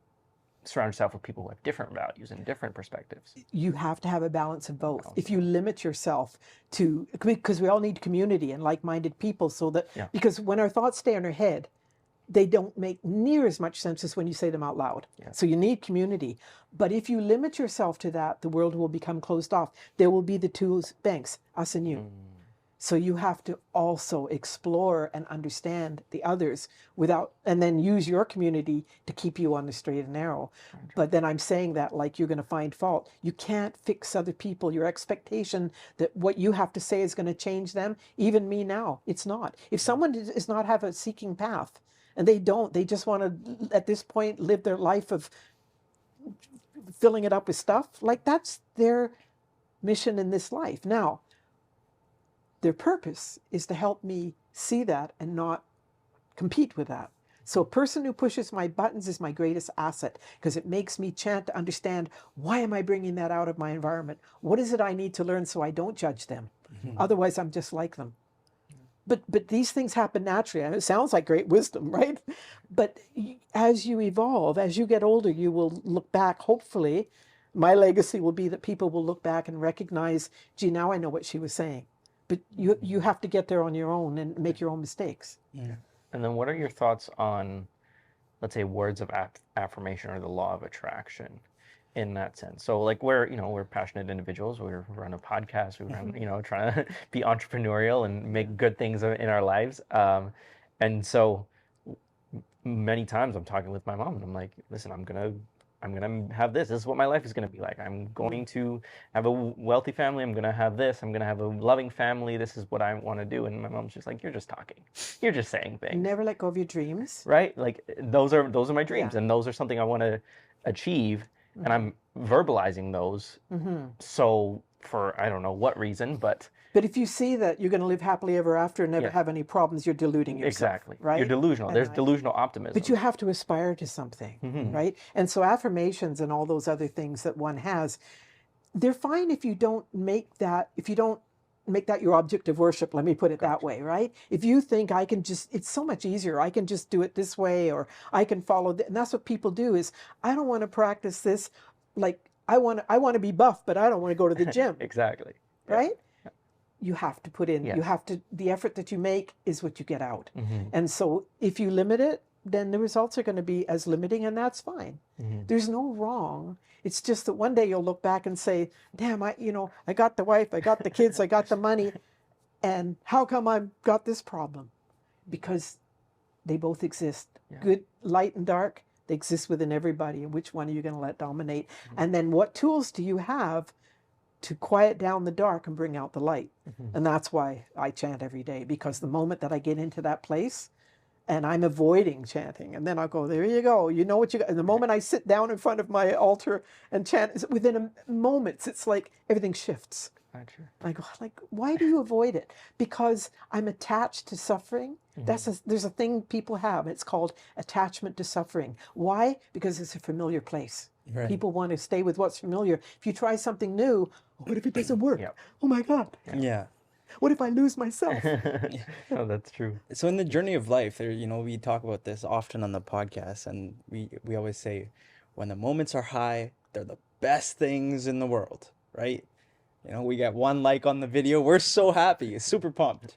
surround yourself with people who have different values and different perspectives.
You have to have a balance of both. If you limit yourself to, because we all need community and like-minded people, so that, because when our thoughts stay in our head, they don't make near as much sense as when you say them out loud. So you need community. But if you limit yourself to that, the world will become closed off. There will be the 2 banks, us and you. So you have to also explore and understand the others and then use your community to keep you on the straight and narrow. But then I'm saying that like you're going to find fault. You can't fix other people. Your expectation that what you have to say is going to change them, even me now, it's not. If someone does not have a seeking path, and they just want to, at this point, live their life of filling it up with stuff, like that's their mission in this life. Now, their purpose is to help me see that and not compete with that. So a person who pushes my buttons is my greatest asset, because it makes me chant to understand, why am I bringing that out of my environment? What is it I need to learn so I don't judge them? Otherwise, I'm just like them. But these things happen naturally. And it sounds like great wisdom, right? But as you evolve, as you get older, you will look back, hopefully. My legacy will be that people will look back and recognize, gee, now I know what she was saying. But you have to get there on your own and make your own mistakes.
And then what are your thoughts on, let's say, words of affirmation or the law of attraction in that sense? So like we're passionate individuals, we run a podcast, we run, trying to be entrepreneurial and make good things in our lives. And so many times I'm talking with my mom and I'm like, listen, I'm gonna have this. This is what my life is gonna be like. I'm going to have a wealthy family. I'm gonna have this. I'm gonna have a loving family. This is what I want to do. And my mom's just like, you're just talking. You're just saying things.
Never let go of your dreams.
Right? Like those are my dreams, and those are something I want to achieve, and I'm verbalizing those. So for I don't know what reason, but
if you see that you're going to live happily ever after and never have any problems, you're deluding yourself.
exactly,
right?
You're delusional. There's delusional optimism.
But you have to aspire to something, right? And so affirmations and all those other things that one has, they're fine if you don't make that, your object of worship, let me put it that way, right? If you think I can just, it's so much easier, I can just do it this way, or I can follow, and that's what people do is, I don't want to practice this, like, I want to be buff, but I don't want to go to the gym.
Exactly.
Right? You have to put in, you have to, the effort that you make is what you get out. And so if you limit it, then the results are going to be as limiting, and that's fine. There's no wrong. It's just that one day you'll look back and say, damn, I got the wife, I got the kids, I got the money, and how come I've got this problem? Because they both exist. Good, light, and dark, they exist within everybody. And which one are you going to let dominate? And then what tools do you have to quiet down the dark and bring out the light? And that's why I chant every day, because the moment that I get into that place, and I'm avoiding chanting, and then I'll go, there you go, you know what you got. And the moment I sit down in front of my altar and chant, within moments, it's like everything shifts. I go, like, why do you avoid it? Because I'm attached to suffering. There's a thing people have. It's called attachment to suffering. Why? Because it's a familiar place. Right. People want to stay with what's familiar. If you try something new, what if it doesn't work? Oh my God. What if I lose myself?
No, that's true.
So in the journey of life, there, we talk about this often on the podcast, and we always say, when the moments are high, they're the best things in the world, right? We get 1 like on the video, we're so happy, super pumped.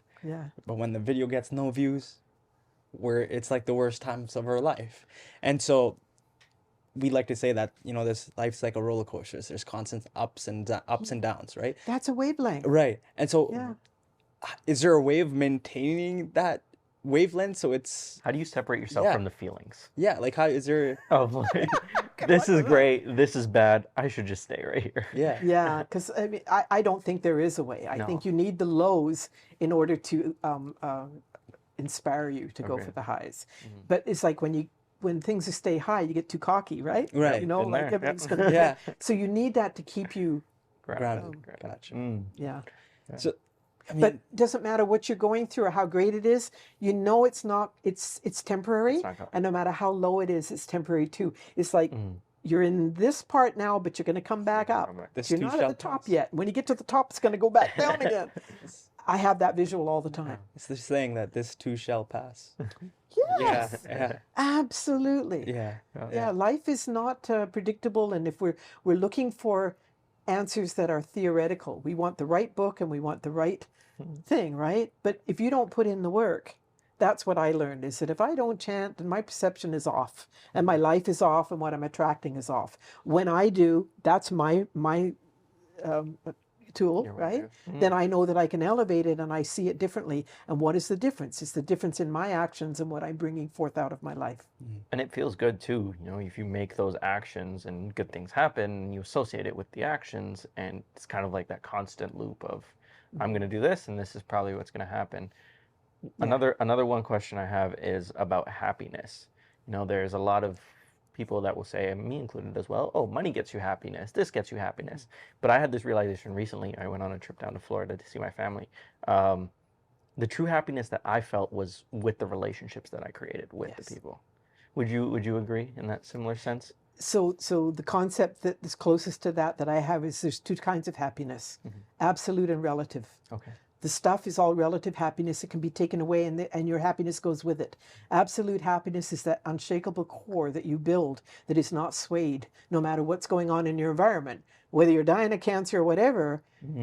But when the video gets no views, it's like the worst times of our life. And so we like to say that, this life's like a roller coaster. There's constant ups and downs, right?
That's a wavelength.
Right. And so is there a way of maintaining that wavelength so it's...
How do you separate yourself from the feelings?
Like how is there...
Of like, this is great, this is bad, I should just stay right here.
Yeah, because I mean, I don't think there is a way. I think you need the lows in order to inspire you to go for the highs. But it's like when things stay high, you get too cocky, right?
Right.
Like everything's going to... So you need that to keep you...
grounded. Gotcha.
Yeah.
So...
but it doesn't matter what you're going through or how great it is. It's not, it's temporary. And no matter how low it is, it's temporary too. It's like you're in this part now, but you're going to come back up. You're not at the top yet. When you get to the top, it's going to go back down again. I have that visual all the time.
It's the saying that this too shall pass.
Yes. Absolutely.
Yeah.
Life is not predictable. And if we're looking for answers that are theoretical, we want the right book and we want the right thing, right? But if you don't put in the work, that's what I learned, is that if I don't chant, then my perception is off and my life is off and what I'm attracting is off. When I do, that's my tool, right? Then I know that I can elevate it and I see it differently. And what is the difference? It's the difference in my actions and what I'm bringing forth out of my life.
And it feels good too, if you make those actions and good things happen, you associate it with the actions, and it's kind of like that constant loop of, I'm going to do this and this is probably what's going to happen. Another one question I have is about happiness. There's a lot of people that will say, and me included as well, oh, money gets you happiness, this gets you happiness. But I had this realization recently. I went on a trip down to Florida to see my family. The true happiness that I felt was with the relationships that I created with the people. Would you agree in that similar sense?
So the concept that is closest to that I have is there's 2 kinds of happiness, absolute and relative.
Okay.
The stuff is all relative happiness. It can be taken away and your happiness goes with it. Absolute happiness is that unshakable core that you build that is not swayed no matter what's going on in your environment. Whether you're dying of cancer or whatever,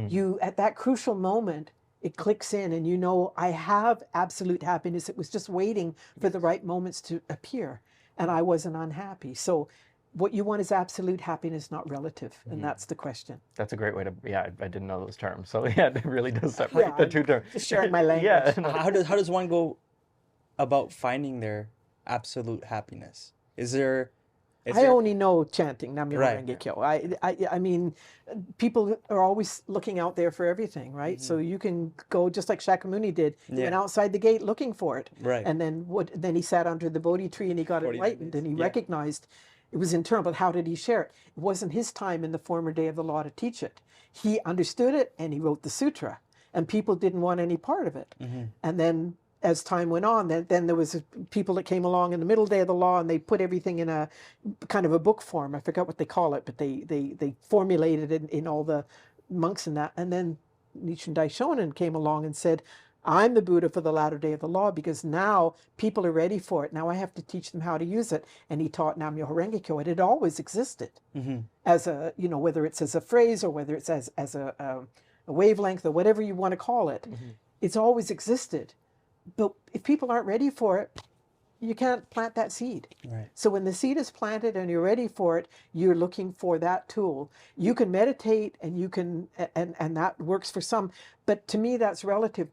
you, at that crucial moment, it clicks in and I have absolute happiness. It was just waiting for the right moments to appear and I wasn't unhappy. So what you want is absolute happiness, not relative. And that's the question.
That's a great way to, I didn't know those terms. So it really does separate the 2 terms.
Just sharing my language.
How does one go about finding their absolute happiness? Is there
I only know chanting Nam-myoho
Right.
Renge Kyo. I mean, people are always looking out there for everything, right? So you can go just like Shakyamuni did. He went
Yeah.
outside the gate looking for it.
Right.
And then then he sat under the Bodhi tree and he got
49
enlightened
days.
and he
Yeah.
recognized it was internal, but how did he share it? It wasn't his time in the former day of the law to teach it. He understood it and he wrote the sutra, and people didn't want any part of it. And then as time went on, then there was people that came along in the middle day of the law and they put everything in a kind of a book form. I forgot what they call it, but they formulated it in all the monks and that. And then Nichiren Daishonin came along and said, I'm the Buddha for the latter day of the law, because now people are ready for it. Now I have to teach them how to use it. And he taught Nam-myoho Renge Kyo. It had always existed as a, you know, whether it's as a phrase or whether it's as a wavelength or whatever you want to call it. It's always existed. But if people aren't ready for it, you can't plant that seed.
Right.
So when the seed is planted and you're ready for it, you're looking for that tool. You can meditate and you can, and that works for some. But to me, that's relative.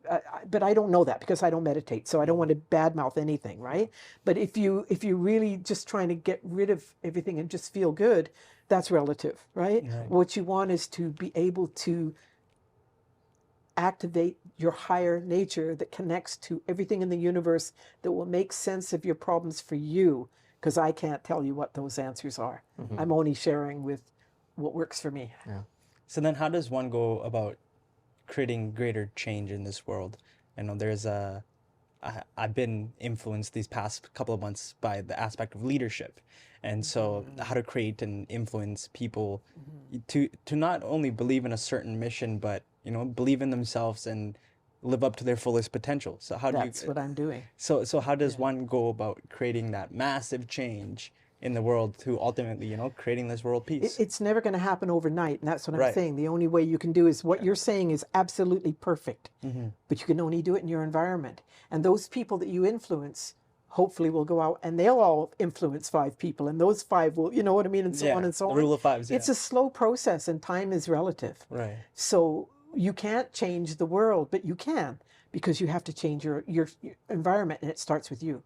But I don't know that because I don't meditate. So I don't want to badmouth anything, right? But if you really just trying to get rid of everything and just feel good, that's relative, right? What you want is to be able to activate your higher nature that connects to everything in the universe, that will make sense of your problems for you, because I can't tell you what those answers are. I'm only sharing with what works for me.
So then how does one go about creating greater change in this world? I know there's I've been influenced these past couple of months by the aspect of leadership. And so how to create and influence people to not only believe in a certain mission, but, you know, believe in themselves and live up to their fullest potential. So how
That's what I'm doing.
So how does one go about creating that massive change in the world to ultimately, you know, creating this world peace?
It's never going to happen overnight, and that's what I'm saying. The only way you can do is what you're saying is absolutely perfect, but you can only do it in your environment. And those people that you influence hopefully will go out and they'll all influence 5 people, and those 5 will, you know what I mean, and so on and so on.
The rule of 5s.
It's a slow process, and time is relative.
Right.
So you can't change the world, but you can, because you have to change your environment, and it starts with you.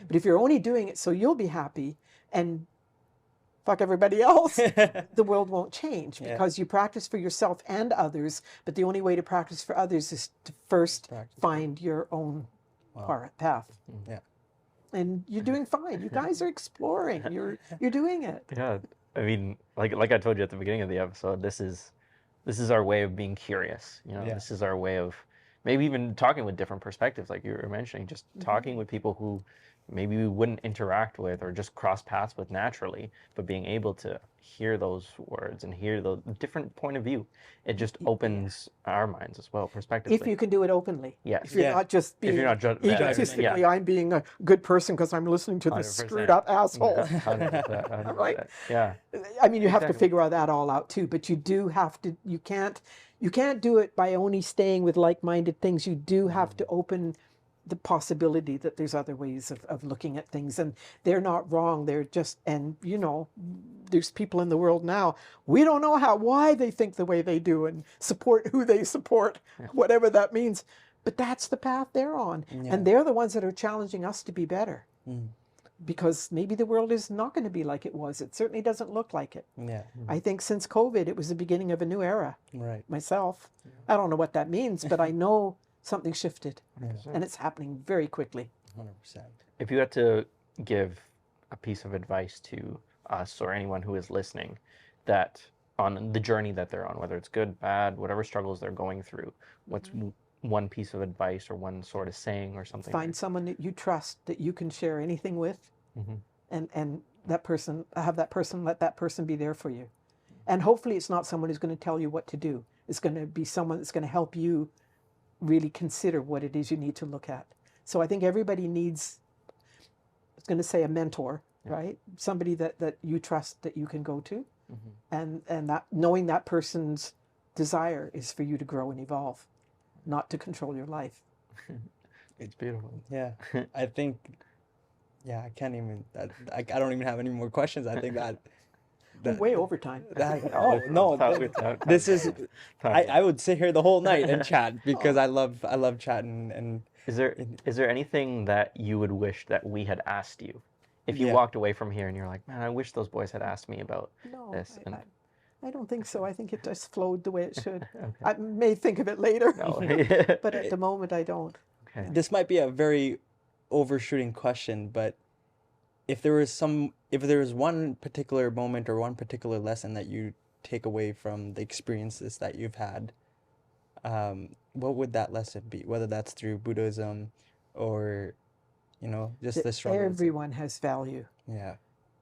But if you're only doing it so you'll be happy and fuck everybody else, the world won't change, because you practice for yourself and others, but the only way to practice for others is to first find your own path.
Yeah.
And you're doing fine. You guys are exploring. You're doing it.
Yeah, I mean, like I told you at the beginning of the episode, this is our way of being curious. You know, this is our way of maybe even talking with different perspectives, like you were mentioning, just talking with people who maybe we wouldn't interact with or just cross paths with naturally, but being able to hear those words and hear the different point of view, it just opens our minds as well, perspectively.
If you can do it openly.
Yes.
If you're not just being egotistically, I'm being a good person because I'm listening to this
100%.
screwed up asshole.
100%, 100%.
Right?
Yeah.
I mean, you have to figure that all out too, but you do have to, you can't do it by only staying with like-minded things. You do have to open the possibility that there's other ways of looking at things, and they're not wrong. They're just, and you know, there's people in the world now, we don't know why they think the way they do and support who they support, whatever that means, but that's the path they're on. And they're the ones that are challenging us to be better, because maybe the world is not going to be like it was. It certainly doesn't look like it. I think since COVID, it was the beginning of a new era. Myself, I don't know what that means, but I know something shifted, and it's happening very quickly.
100%.
If you had to give a piece of advice to us or anyone who is listening, that on the journey that they're on, whether it's good, bad, whatever struggles they're going through, what's one piece of advice or one sort of saying or something?
Find someone that you trust, that you can share anything with, and that person, let that person be there for you. And hopefully it's not someone who's going to tell you what to do. It's going to be someone that's going to help you really consider what it is you need to look at. So I think everybody needs, I was going to say a mentor, right? Somebody that you trust, that you can go to, and that knowing that person's desire is for you to grow and evolve, not to control your life.
It's beautiful.
Yeah, I think, I can't even, I don't even have any more questions. I think that
way over time.
This is, I would sit here the whole night and chat, because I love chatting, and
Is there anything that you would wish that we had asked you? If you
Yeah.
walked away from here and you're like, man, I wish those boys had asked me about
No,
this. And
I don't think so. I think it just flowed the way it should.
okay.
I may think of it later,
No.
but at the moment I don't.
Okay.
This might be a very overshooting question, but if there was one particular moment or one particular lesson that you take away from the experiences that you've had, what would that lesson be? Whether that's through Buddhism or, just the struggles.
Everyone has value.
Yeah.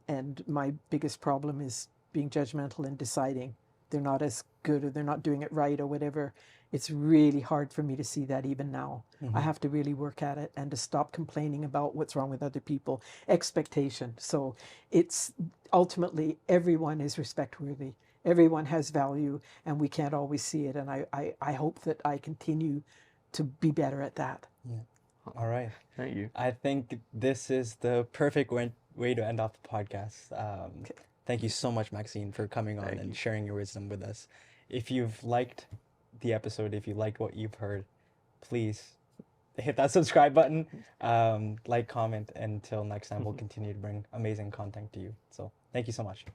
And my biggest problem is being judgmental and deciding they're not as good or they're not doing it right or whatever. It's really hard for me to see that even now. I have to really work at it and to stop complaining about what's wrong with other people. Expectation. So it's ultimately everyone is respect-worthy. Everyone has value and we can't always see it. And I hope that I continue to be better at that.
Yeah. All right.
Thank you.
I think this is the perfect way to end off the podcast. Thank you so much, Maxine, for coming on and sharing your wisdom with us. If you've liked the episode, if you liked what you've heard, please hit that subscribe button, like, comment. Until next time, we'll continue to bring amazing content to you. So thank you so much.